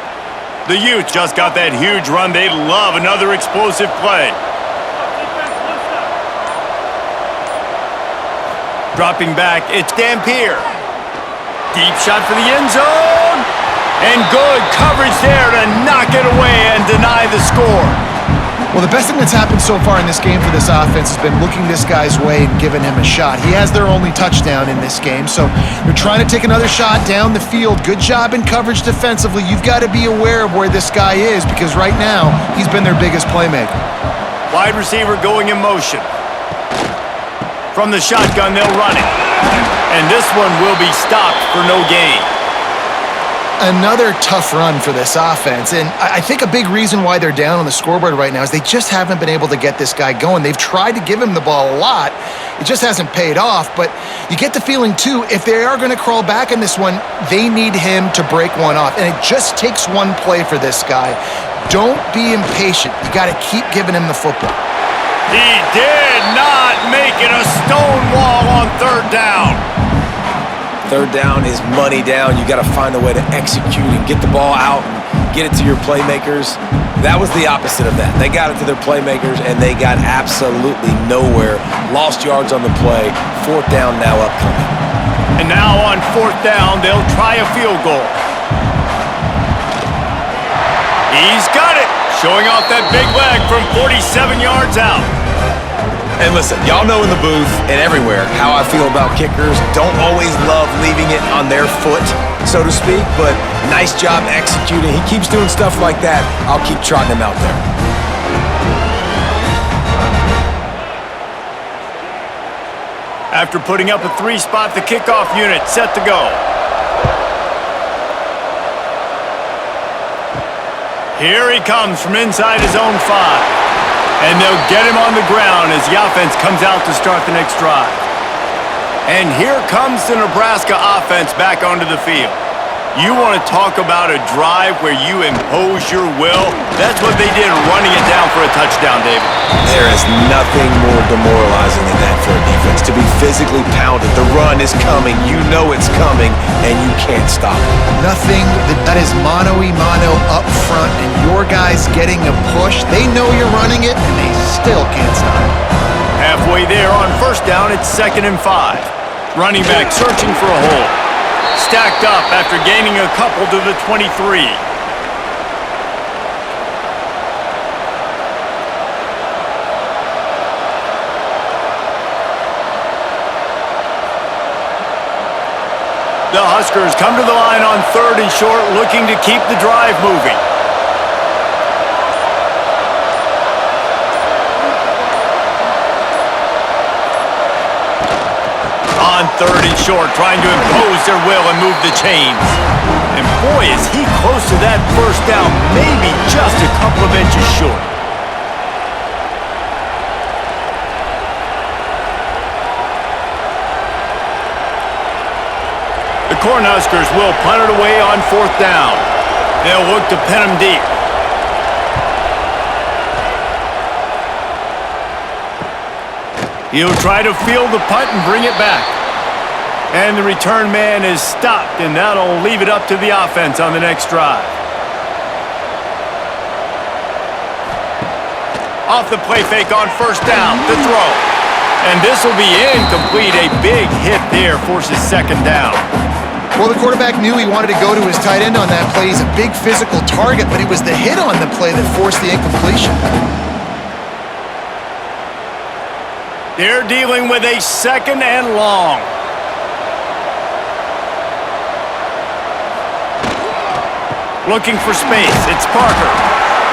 The Utes just got that huge run. They love another explosive play. Dropping back, it's Dampier. Deep shot for the end zone. And good coverage there to knock it away and deny the score. Well, the best thing that's happened so far in this game for this offense has been looking this guy's way and giving him a shot. He has their only touchdown in this game, so they're trying to take another shot down the field. Good job in coverage defensively. You've got to be aware of where this guy is because right now he's been their biggest playmaker. Wide receiver going in motion. From the shotgun, they'll run it. And this one will be stopped for no gain. Another tough run for this offense, and I think a big reason why they're down on the scoreboard right now is they just haven't been able to get this guy going. They've tried to give him the ball a lot. It just hasn't paid off, but you get the feeling, too, if they are going to crawl back in this one, they need him to break one off, and it just takes one play for this guy. Don't be impatient. You got to keep giving him the football. He did not make it a stone wall on 3rd down. 3rd down is money down. You got to find a way to execute and get the ball out and get it to your playmakers. That was the opposite of that. They got it to their playmakers, and they got absolutely nowhere. Lost yards on the play. 4th down now upcoming. And now on 4th down, they'll try a field goal. He's got it, showing off that big leg from 47 yards out. And listen, y'all know in the booth and everywhere how I feel about kickers. Don't always love leaving it on their foot, so to speak, but nice job executing. He keeps doing stuff like that. I'll keep trotting him out there. After putting up a 3-spot, the kickoff unit set to go. Here he comes from inside his own 5. And they'll get him on the ground as the offense comes out to start the next drive. And here comes the Nebraska offense back onto the field. You want to talk about a drive where you impose your will? That's what they did, running it down for a touchdown, David. There is nothing more demoralizing than that for a defense, to be physically pounded. The run is coming. You know it's coming, and you can't stop it. Nothing that is mano-a-mano up front, and your guys getting a push. They know you're running it, and they still can't stop it. Halfway there on first down, it's 2nd and 5. Running back searching for a hole. Stacked up after gaining a couple to the 23. The Huskers come to the line on 3rd and short, looking to keep the drive moving. On 3rd and short, trying to impose their will and move the chains. And boy, is he close to that first down, maybe just a couple of inches short. The Cornhuskers will punt it away on 4th down. They'll look to pin him deep. He'll try to field the punt and bring it back. And the return man is stopped, and that'll leave it up to the offense on the next drive. Off the play fake on 1st down, the throw. And this will be incomplete. A big hit there forces 2nd down. Well, the quarterback knew he wanted to go to his tight end on that play. He's a big physical target, but it was the hit on the play that forced the incompletion. They're dealing with a 2nd and long. Looking for space. It's Parker.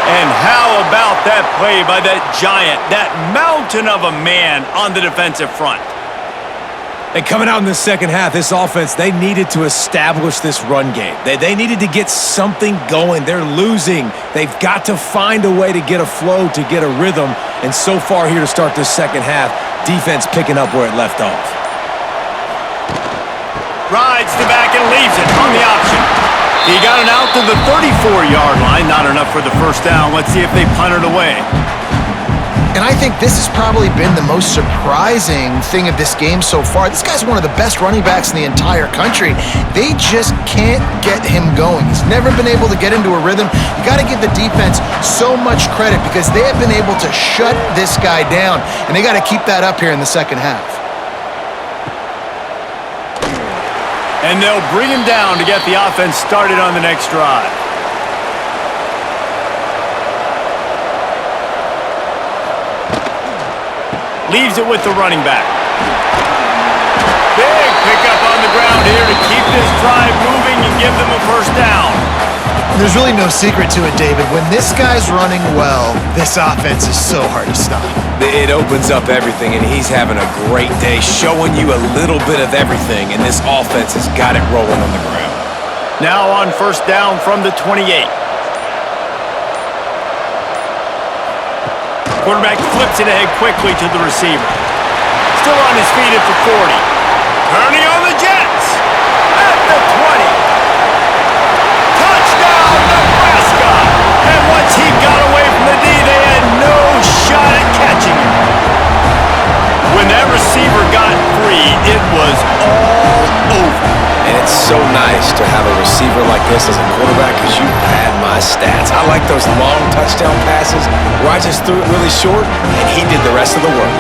And how about that play by that giant, that mountain of a man on the defensive front? And coming out in the second half, this offense, they needed to establish this run game. They needed to get something going. They're losing. They've got to find a way to get a flow, to get a rhythm. And so far here to start this second half, defense picking up where it left off. Rides the back and leaves it on the option. He got it out to the 34-yard line. Not enough for the first down. Let's see if they punt it away. And I think this has probably been the most surprising thing of this game so far. This guy's one of the best running backs in the entire country. They just can't get him going. He's never been able to get into a rhythm. You got to give the defense so much credit because they have been able to shut this guy down, and they got to keep that up here in the second half. And they'll bring him down to get the offense started on the next drive. Leaves it with the running back. Big pickup on the ground here to keep this drive moving and give them a first down. There's really no secret to it, David. When this guy's running well, this offense is so hard to stop. It opens up everything, and he's having a great day, showing you a little bit of everything, and this offense has got it rolling on the ground. Now on first down from the 28. Quarterback flips it ahead quickly to the receiver. Still on his feet at the 40. Turning on the Jets. At the 20. Touchdown, Nebraska! And once he got away from the D, they had no shot at catching him. When that receiver got free, it was all over. And it's so nice to have a receiver like this as a quarterback because you had my stats. I like those long touchdown passes where I just threw it really short and he did the rest of the work.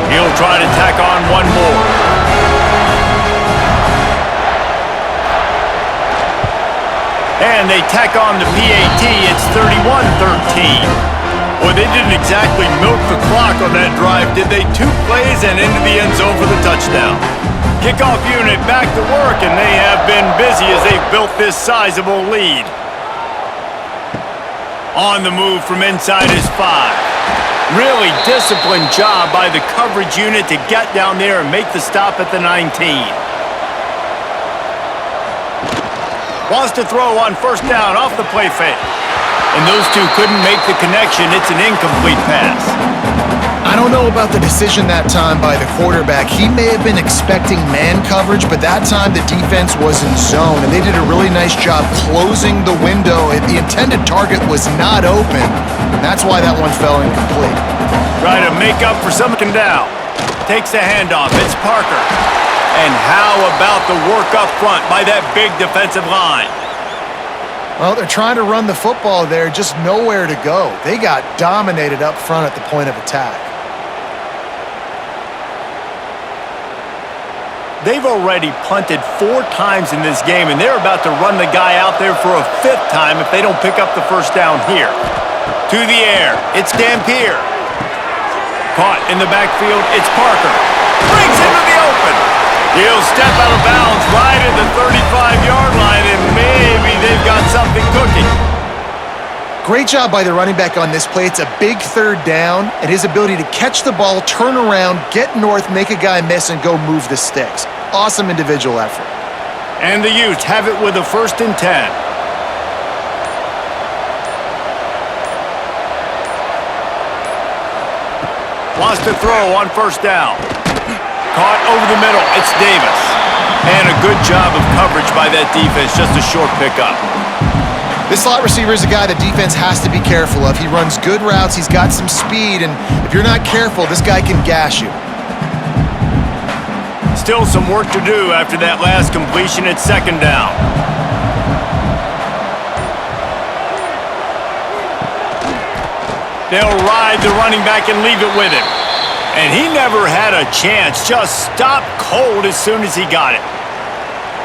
He'll try to tack on one more. And they tack on the PAT. It's 31-13. Boy, they didn't exactly milk the clock on that drive, did they? 2 plays and into the end zone for the touchdown. Kickoff unit back to work, and they have been busy as they've built this sizable lead. On the move from inside his 5. Really disciplined job by the coverage unit to get down there and make the stop at the 19. Wants to throw on first down off the play fake. And those two couldn't make the connection. It's an incomplete pass. I don't know about the decision that time by the quarterback. He may have been expecting man coverage, but that time the defense was in zone, and they did a really nice job closing the window. The intended target was not open. That's why that one fell incomplete. Try to make up for something down. Takes the handoff. It's Parker. And how about the work up front by that big defensive line? Well, they're trying to run the football there, just nowhere to go. They got dominated up front at the point of attack. They've already punted 4 times in this game, and they're about to run the guy out there for a 5th time if they don't pick up the first down here. To the air, it's Dampier. Caught in the backfield, it's Parker. Brings into the open. He'll step out of bounds right at the 35-yard line, and maybe they've got something cooking. Great job by the running back on this play. It's a big 3rd down, and his ability to catch the ball, turn around, get north, make a guy miss, and go move the sticks. Awesome individual effort. And the Utes have it with a 1st and 10. Wants to throw on first down. Caught over the middle. It's Davis. And a good job of coverage by that defense. Just a short pickup. This slot receiver is a guy the defense has to be careful of. He runs good routes. He's got some speed. And if you're not careful, this guy can gash you. Still some work to do after that last completion at 2nd down. They'll ride the running back and leave it with him. And he never had a chance. Just stopped cold as soon as he got it.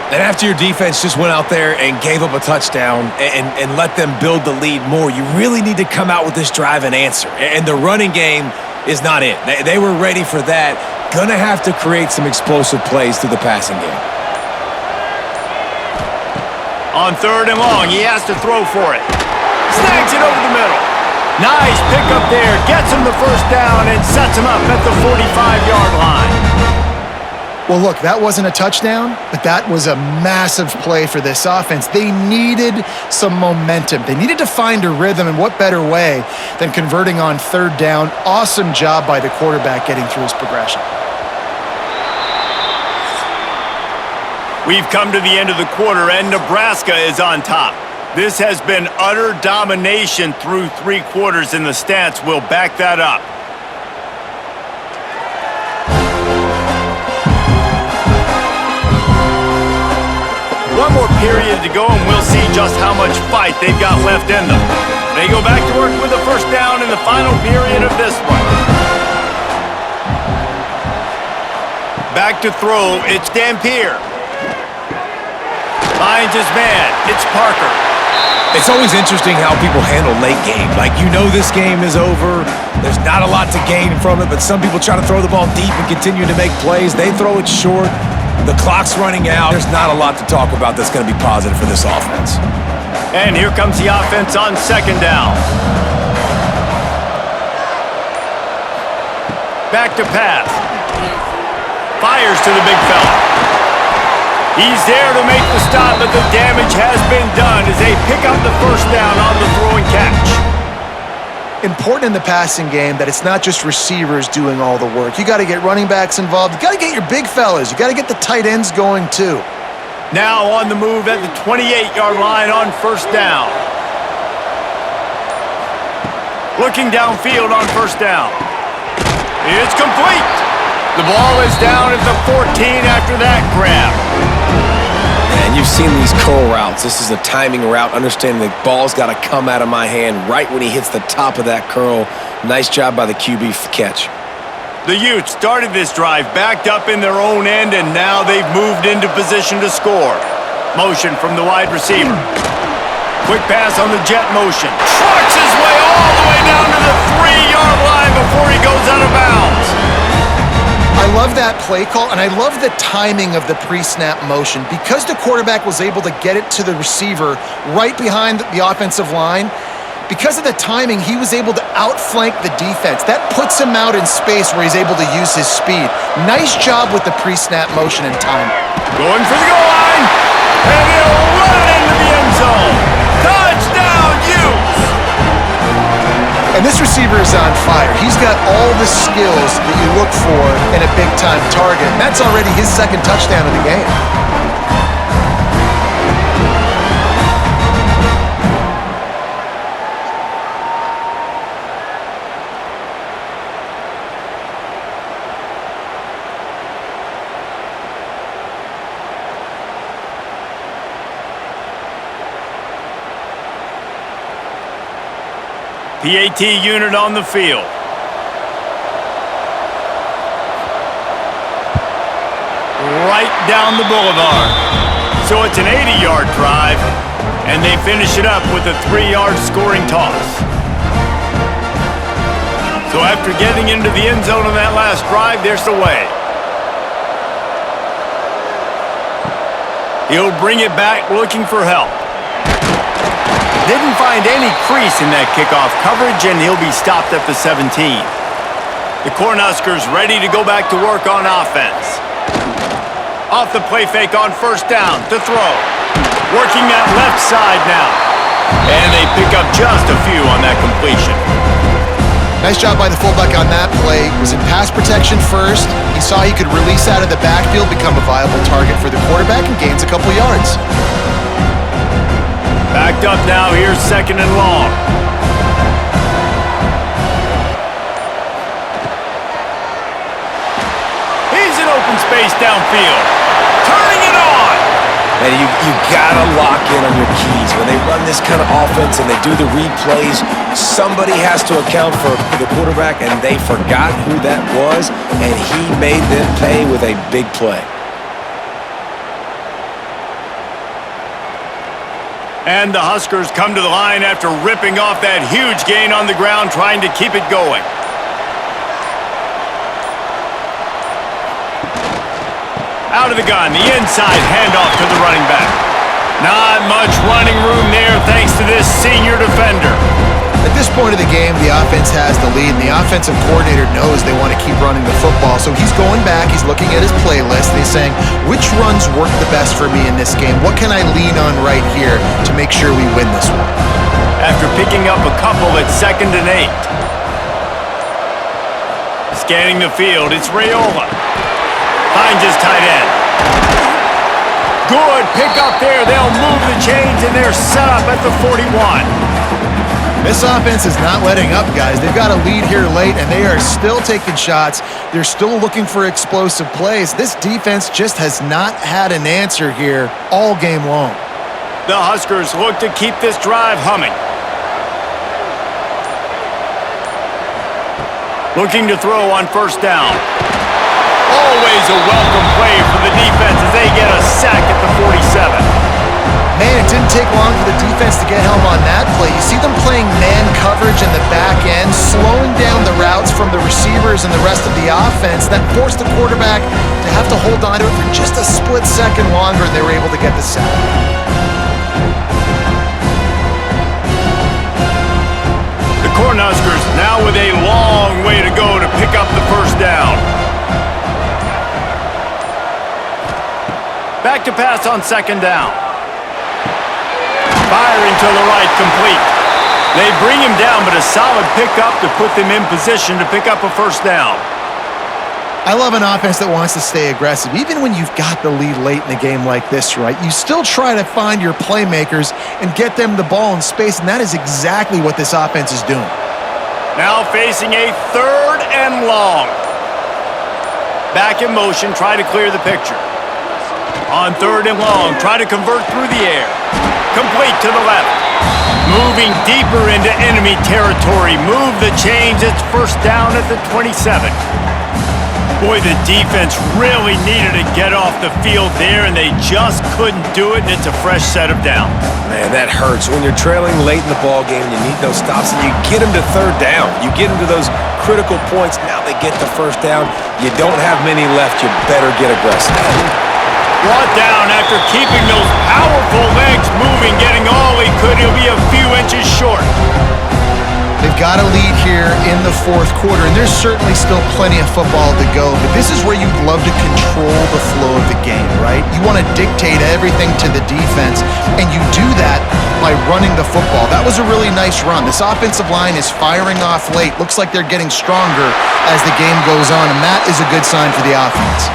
And after your defense just went out there and gave up a touchdown and let them build the lead more, you really need to come out with this drive and answer. And the running game is not it. They were ready for that. Gonna have to create some explosive plays through the passing game. On 3rd and long, he has to throw for it. Snags it over the middle. Nice pickup there. Gets him the first down and sets him up at the 45-yard line. Well, look, that wasn't a touchdown, but that was a massive play for this offense. They needed some momentum. They needed to find a rhythm, and what better way than converting on 3rd down. Awesome job by the quarterback getting through his progression. We've come to the end of the quarter, and Nebraska is on top. This has been utter domination through 3 quarters, and the stats will back that up. One more period to go, and we'll see just how much fight they've got left in them. They go back to work with a first down in the final period of this one. Back to throw, it's Dampier. Finds his man, it's Parker. It's always interesting how people handle late game. Like, you know this game is over. There's not a lot to gain from it, but some people try to throw the ball deep and continue to make plays. They throw it short. The clock's running out. There's not a lot to talk about that's going to be positive for this offense. And here comes the offense on 2nd down. Back to pass. Fires to the big fella. He's there to make the stop, but the damage has been done as they pick up the first down on the throw and catch. Important in the passing game that it's not just receivers doing all the work. You got to get running backs involved. You got to get your big fellas. You got to get the tight ends going too. Now on the move at the 28-yard line on first down. Looking downfield on first down. It's complete. The ball is down at the 14 after that grab. And you've seen these curl routes. This is a timing route, understanding the ball's got to come out of my hand right when he hits the top of that curl. Nice job by the QB catch. The Utes started this drive backed up in their own end, and now they've moved into position to score. Motion from the wide receiver. Quick pass on the jet motion. Trucks his way all the way down to the 3-yard line before he goes out of bounds. I love that play call, and I love the timing of the pre-snap motion. Because the quarterback was able to get it to the receiver right behind the offensive line, because of the timing, he was able to outflank the defense. That puts him out in space where he's able to use his speed. Nice job with the pre-snap motion and time. Going for the goal line, and he'll run into the end zone. Touchdown, Utes! And this receiver is on fire. He's got all the skills that you look for in a big-time target, and that's already his second touchdown of the game. PAT unit on the field. Right down the boulevard. So it's an 80-yard drive, and they finish it up with a 3-yard scoring toss. So after getting into the end zone on that last drive, there's the way. He'll bring it back looking for help. Didn't find any crease in that kickoff coverage, and he'll be stopped at the 17. The Cornhuskers ready to go back to work on offense. Off the play fake on first down to throw. Working that left side now. And they pick up just a few on that completion. Nice job by the fullback on that play. Was in pass protection first. He saw he could release out of the backfield, become a viable target for the quarterback, and gains a couple yards. Backed up now, here's second and long. He's in open space downfield. Turning it on! And you gotta lock in on your keys. When they run this kind of offense and they do the replays, somebody has to account for the quarterback, and they forgot who that was, and he made them pay with a big play. And the Huskers come to the line after ripping off that huge gain on the ground, trying to keep it going. Out of the gun, the inside handoff to the running back. Not much running room there thanks to this senior defender. At this point of the game, the offense has the lead, and the offensive coordinator knows they want to keep running the football. So he's going back, he's looking at his playlist, and he's saying, which runs work the best for me in this game? What can I lean on right here to make sure we win this one? After picking up a couple at 2nd and 8. Scanning the field, it's Raiola. Finds his tight end. Good pick up there. They'll move the chains, and they're set up at the 41. This offense is not letting up, guys. They've got a lead here late, and they are still taking shots. They're still looking for explosive plays. This defense just has not had an answer here all game long. The Huskers look to keep this drive humming. Looking to throw on first down. Always a welcome play for the defense as they get a sack at the 47. Man, it didn't take long for the defense to get home on that play. You see them playing man coverage in the back end, slowing down the routes from the receivers and the rest of the offense. That forced the quarterback to have to hold on to it for just a split second longer, and they were able to get the sack. The Cornhuskers now with a long way to go to pick up the first down. Back to pass on second down. Firing to the right, complete. They bring him down, but a solid pickup to put them in position to pick up a first down. I love an offense that wants to stay aggressive. Even when you've got the lead late in a game like this, right, you still try to find your playmakers and get them the ball in space, and that is exactly what this offense is doing. Now facing a 3rd and long. Back in motion, try to clear the picture. On 3rd and long, try to convert through the air. Complete to the left. Moving deeper into enemy territory. Move the chains. It's first down at the 27. Boy, the defense really needed to get off the field there, and they just couldn't do it, and it's a fresh set of downs. Man, that hurts. When you're trailing late in the ball game, you need those stops, and you get them to third down. You get them to those critical points. Now they get the first down. You don't have many left. You better get aggressive. Brought down after keeping those powerful legs moving, getting all he could. He'll be a few inches short. They've got a lead here in the fourth quarter, and there's certainly still plenty of football to go, but this is where you'd love to control the flow of the game, right? You want to dictate everything to the defense, and you do that by running the football. That was a really nice run. This offensive line is firing off late. Looks like they're getting stronger as the game goes on, and that is a good sign for the offense.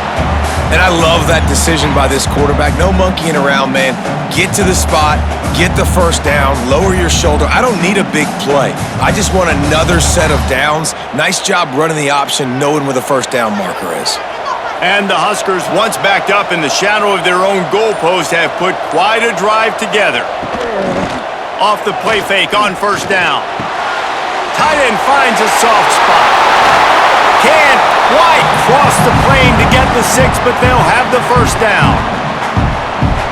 And I love that decision by this quarterback. No monkeying around, man. Get to the spot, get the first down, lower your shoulder. I don't need a big play. I just want another set of downs. Nice job running the option, knowing where the first down marker is. And the Huskers, once backed up in the shadow of their own goalpost, have put quite a drive together. Off the play fake on first down. Tight end finds a soft spot. Can't quite cross the plane to get the 6, but they'll have the first down.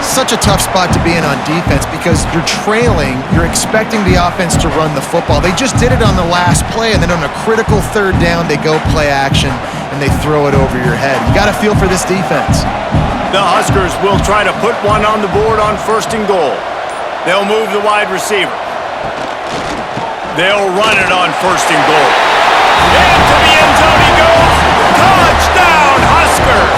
Such a tough spot to be in on defense because you're trailing, you're expecting the offense to run the football. They just did it on the last play, and then on a critical third down, they go play action, and they throw it over your head. You got to feel for this defense. The Huskers will try to put one on the board on first and goal. They'll move the wide receiver. They'll run it on first and goal. Into the end zone he goes. Touchdown, Huskers!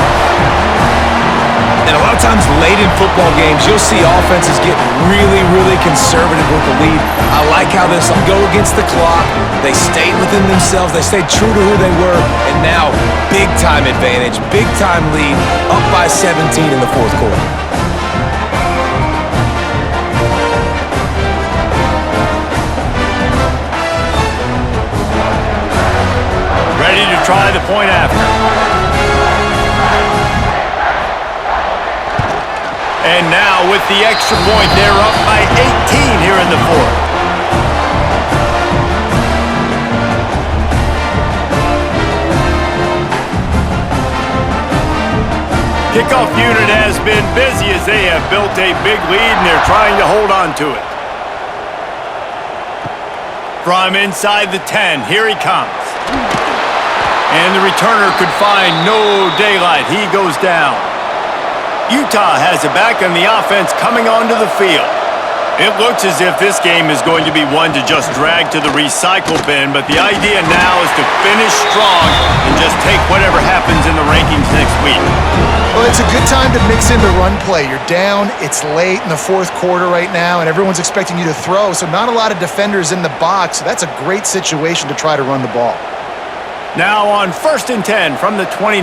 And a lot of times late in football games, you'll see offenses get really, really conservative with the lead. I like how this go against the clock. They stayed within themselves. They stayed true to who they were. And now, big-time advantage, big-time lead, up by 17 in the fourth quarter. Ready to try the point after. And now with the extra point, they're up by 18 here in the fourth. Kickoff unit has been busy as they have built a big lead and they're trying to hold on to it. From inside the 10, here he comes. And the returner could find no daylight. He goes down. Utah has it back on the offense coming onto the field. It looks as if this game is going to be one to just drag to the recycle bin, but the idea now is to finish strong and just take whatever happens in the rankings next week. Well, it's a good time to mix in the run play. You're down, it's late in the fourth quarter right now, and everyone's expecting you to throw, so not a lot of defenders in the box. So that's a great situation to try to run the ball. Now on first and 10 from the 29.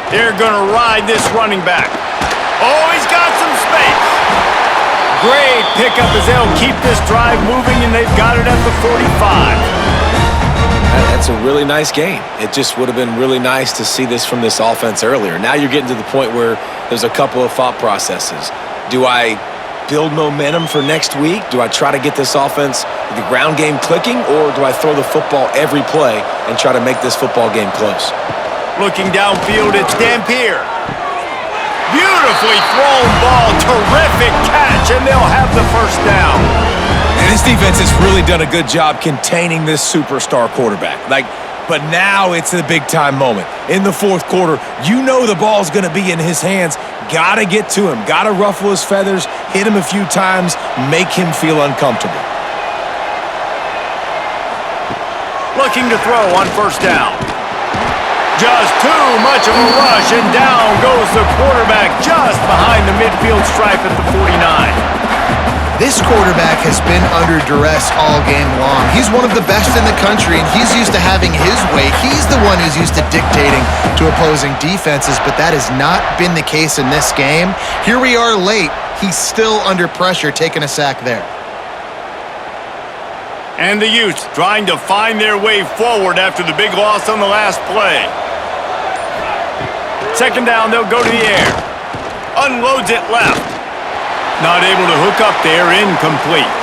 They're going to ride this running back. Oh, he's got some space. Great pickup as they'll keep this drive moving, and they've got it at the 45. That's a really nice game. It just would have been really nice to see this from this offense earlier. Now you're getting to the point where there's a couple of thought processes. Do I build momentum for next week? Do I try to get this offense, the ground game clicking, or do I throw the football every play and try to make this football game close? Looking downfield, it's Dampier. Beautifully thrown ball, terrific catch, and they'll have the first down. And this defense has really done a good job containing this superstar quarterback. But now it's the big-time moment. In the fourth quarter, you know the ball's going to be in his hands. Got to get to him. Got to ruffle his feathers, hit him a few times, make him feel uncomfortable. Looking to throw on first down. Just too much of a rush, and down goes the quarterback just behind the midfield stripe at the 49. This quarterback has been under duress all game long. He's one of the best in the country, and he's used to having his way. He's the one who's used to dictating to opposing defenses, but that has not been the case in this game. Here we are late. He's still under pressure, taking a sack there. And the Utes trying to find their way forward after the big loss on the last play. Second down, they'll go to the air. Unloads it left. Not able to hook up there, incomplete.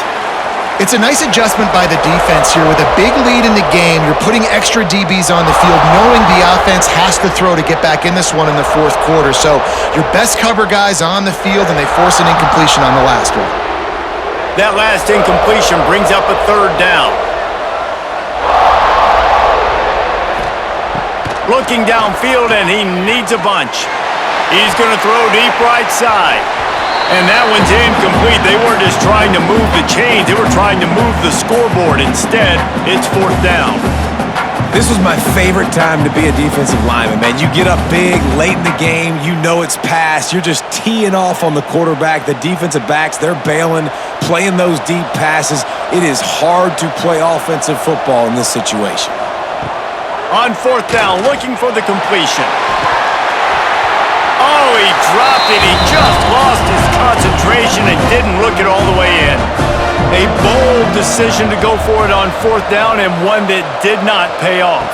It's a nice adjustment by the defense here. With a big lead in the game, you're putting extra DBs on the field, knowing the offense has to throw to get back in this one in the fourth quarter. So your best cover guys on the field, and they force an incompletion on the last one. That last incompletion brings up a third down. Looking downfield, and he needs a bunch. He's going to throw deep right side. And that one's incomplete. They weren't just trying to move the chains. They were trying to move the scoreboard. Instead, it's fourth down. This was my favorite time to be a defensive lineman, man. You get up big, late in the game. You know it's past. You're just teeing off on the quarterback. The defensive backs, they're bailing, playing those deep passes. It is hard to play offensive football in this situation. On fourth down, looking for the completion. Oh, he dropped it. He just lost his concentration and didn't look it all the way in. A bold decision to go for it on fourth down, and one that did not pay off.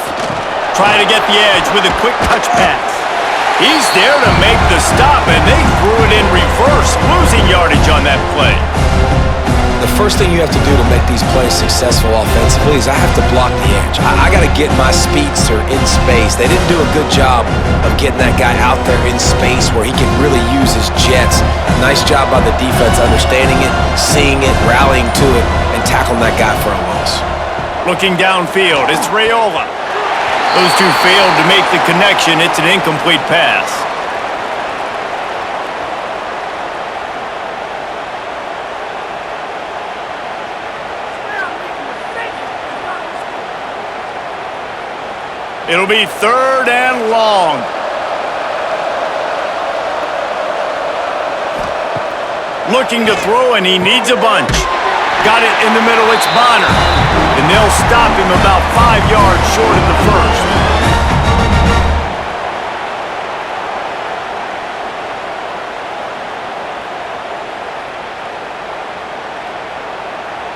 Trying to get the edge with a quick touch pass. He's there to make the stop, and they threw it in reverse, losing yardage on that play. The first thing you have to do to make these plays successful offensively is I have to block the edge. I got to get my speedster in space. They didn't do a good job of getting that guy out there in space where he can really use his jets. Nice job by the defense understanding it, seeing it, rallying to it, and tackling that guy for a loss. Looking downfield, it's Raiola. Those two failed to make the connection. It's an incomplete pass. It'll be third and long. Looking to throw, and he needs a bunch. Got it in the middle, it's Bonner. And they'll stop him about 5 yards short of the first.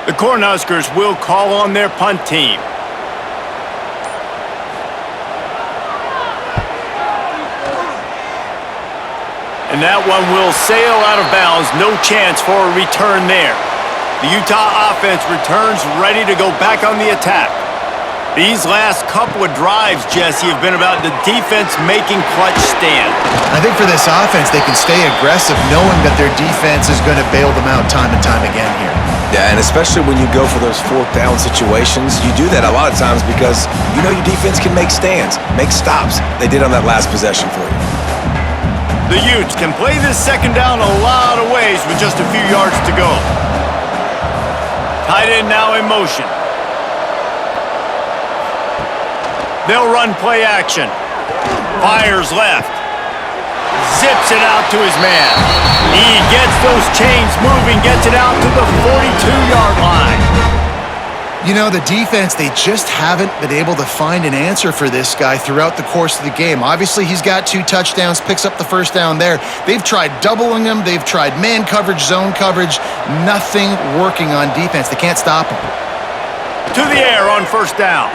The Cornhuskers will call on their punt team. And that one will sail out of bounds. No chance for a return there. The Utah offense returns ready to go back on the attack. These last couple of drives, Jesse, have been about the defense making clutch stand. I think for this offense, they can stay aggressive knowing that their defense is going to bail them out time and time again here. Yeah, and especially when you go for those fourth down situations, you do that a lot of times because you know your defense can make stands, make stops. They did on that last possession for you. The Utes can play this second down a lot of ways with just a few yards to go. Tight end now in motion. They'll run play action. Fires left. Zips it out to his man. He gets those chains moving, gets it out to the 42-yard line. You know, the defense, they just haven't been able to find an answer for this guy throughout the course of the game. Obviously, he's got 2 touchdowns, picks up the first down there. They've tried doubling him. They've tried man coverage, zone coverage. Nothing working on defense. They can't stop him. To the air on first down.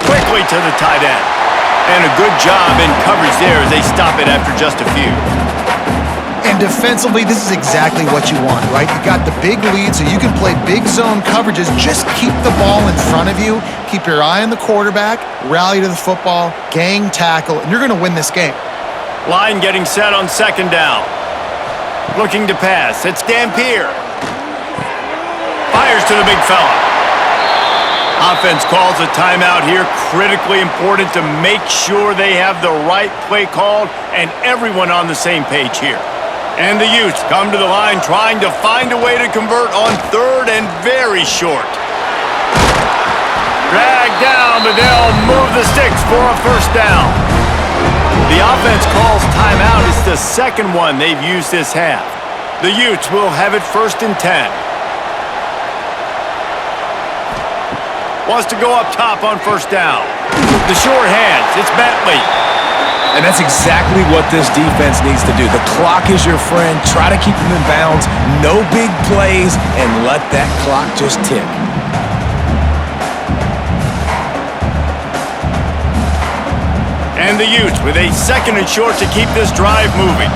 Quickly to the tight end. And a good job in coverage there as they stop it after just a few. And defensively, this is exactly what you want, right? You got the big lead, so you can play big zone coverages. Just keep the ball in front of you. Keep your eye on the quarterback. Rally to the football. Gang tackle. And you're going to win this game. Line getting set on second down. Looking to pass. It's Dampier. Fires to the big fella. Offense calls a timeout here. Critically important to make sure they have the right play called and everyone on the same page here. And the Utes come to the line trying to find a way to convert on third and very short. Dragged down, but they'll move the sticks for a first down. The offense calls timeout. It's the second one they've used this half. The Utes will have it 1st and 10. Wants to go up top on first down. The short hands, it's Bentley. And that's exactly what this defense needs to do. The clock is your friend. Try to keep them in bounds. No big plays, and let that clock just tick. And the Utes with a 2nd and short to keep this drive moving.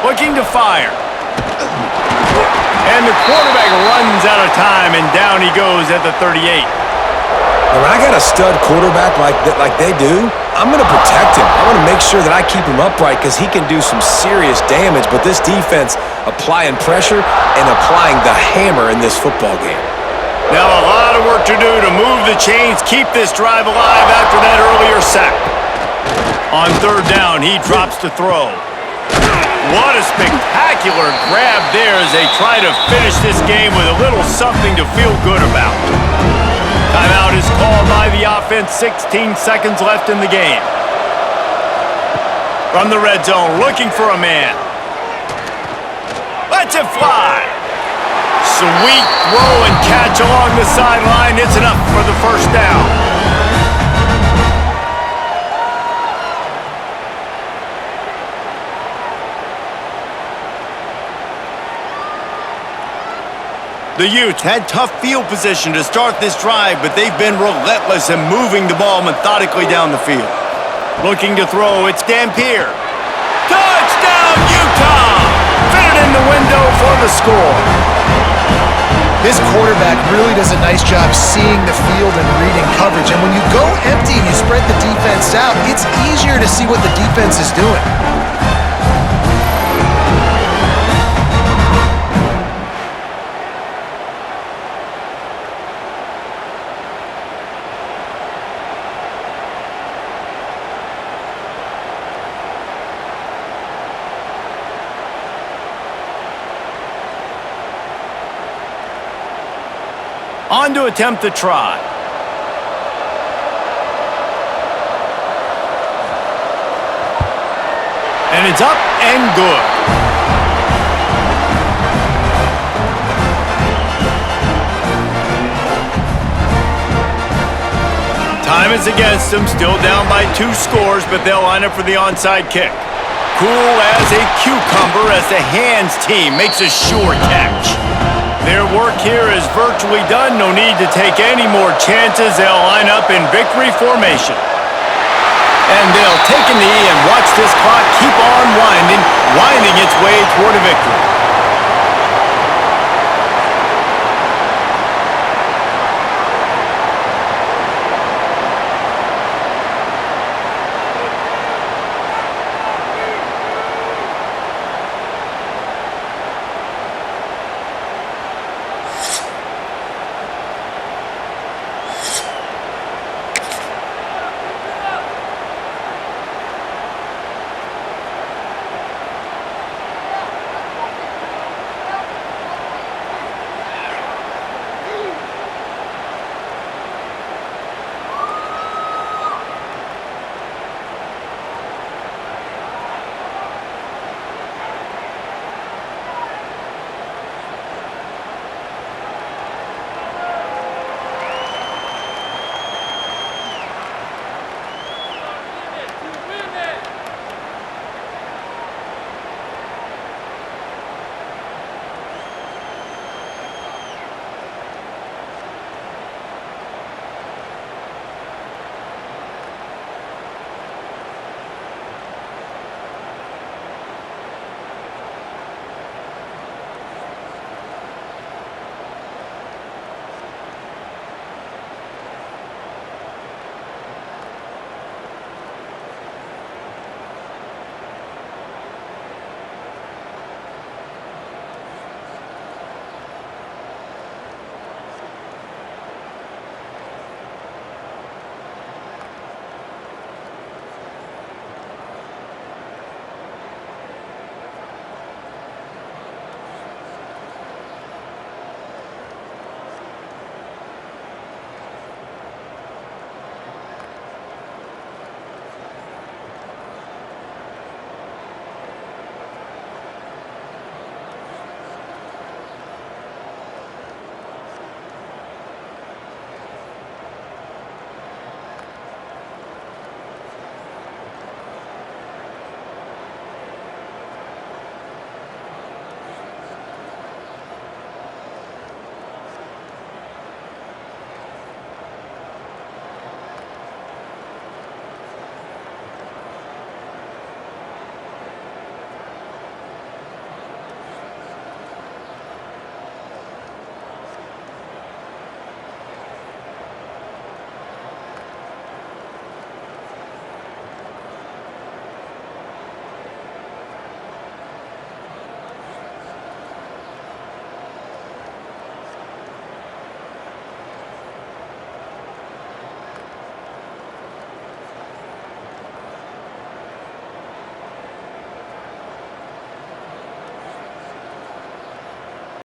Looking to fire. And the quarterback runs out of time, and down he goes at the 38. When I got a stud quarterback like they do, I'm going to protect him. I'm going to make sure that I keep him upright because he can do some serious damage. But this defense applying pressure and applying the hammer in this football game. Now a lot of work to do to move the chains, keep this drive alive after that earlier sack. On third down, he drops to throw. What a spectacular grab there as they try to finish this game with a little something to feel good about. Timeout is called by the offense. 16 seconds left in the game. From the red zone, looking for a man. Lets it fly. Sweet throw and catch along the sideline. It's enough for the first down. The Utes had tough field position to start this drive, but they've been relentless in moving the ball methodically down the field. Looking to throw, it's Dampier. Touchdown, Utah! Fit it in the window for the score. This quarterback really does a nice job seeing the field and reading coverage. And when you go empty and you spread the defense out, it's easier to see what the defense is doing. On to attempt the try. And it's up and good. Time is against them, still down by 2 scores, but they'll line up for the onside kick. Cool as a cucumber as the hands team makes a sure catch. Their work here is virtually done. No need to take any more chances. They'll line up in victory formation. And they'll take a knee and watch this clock keep on winding its way toward a victory.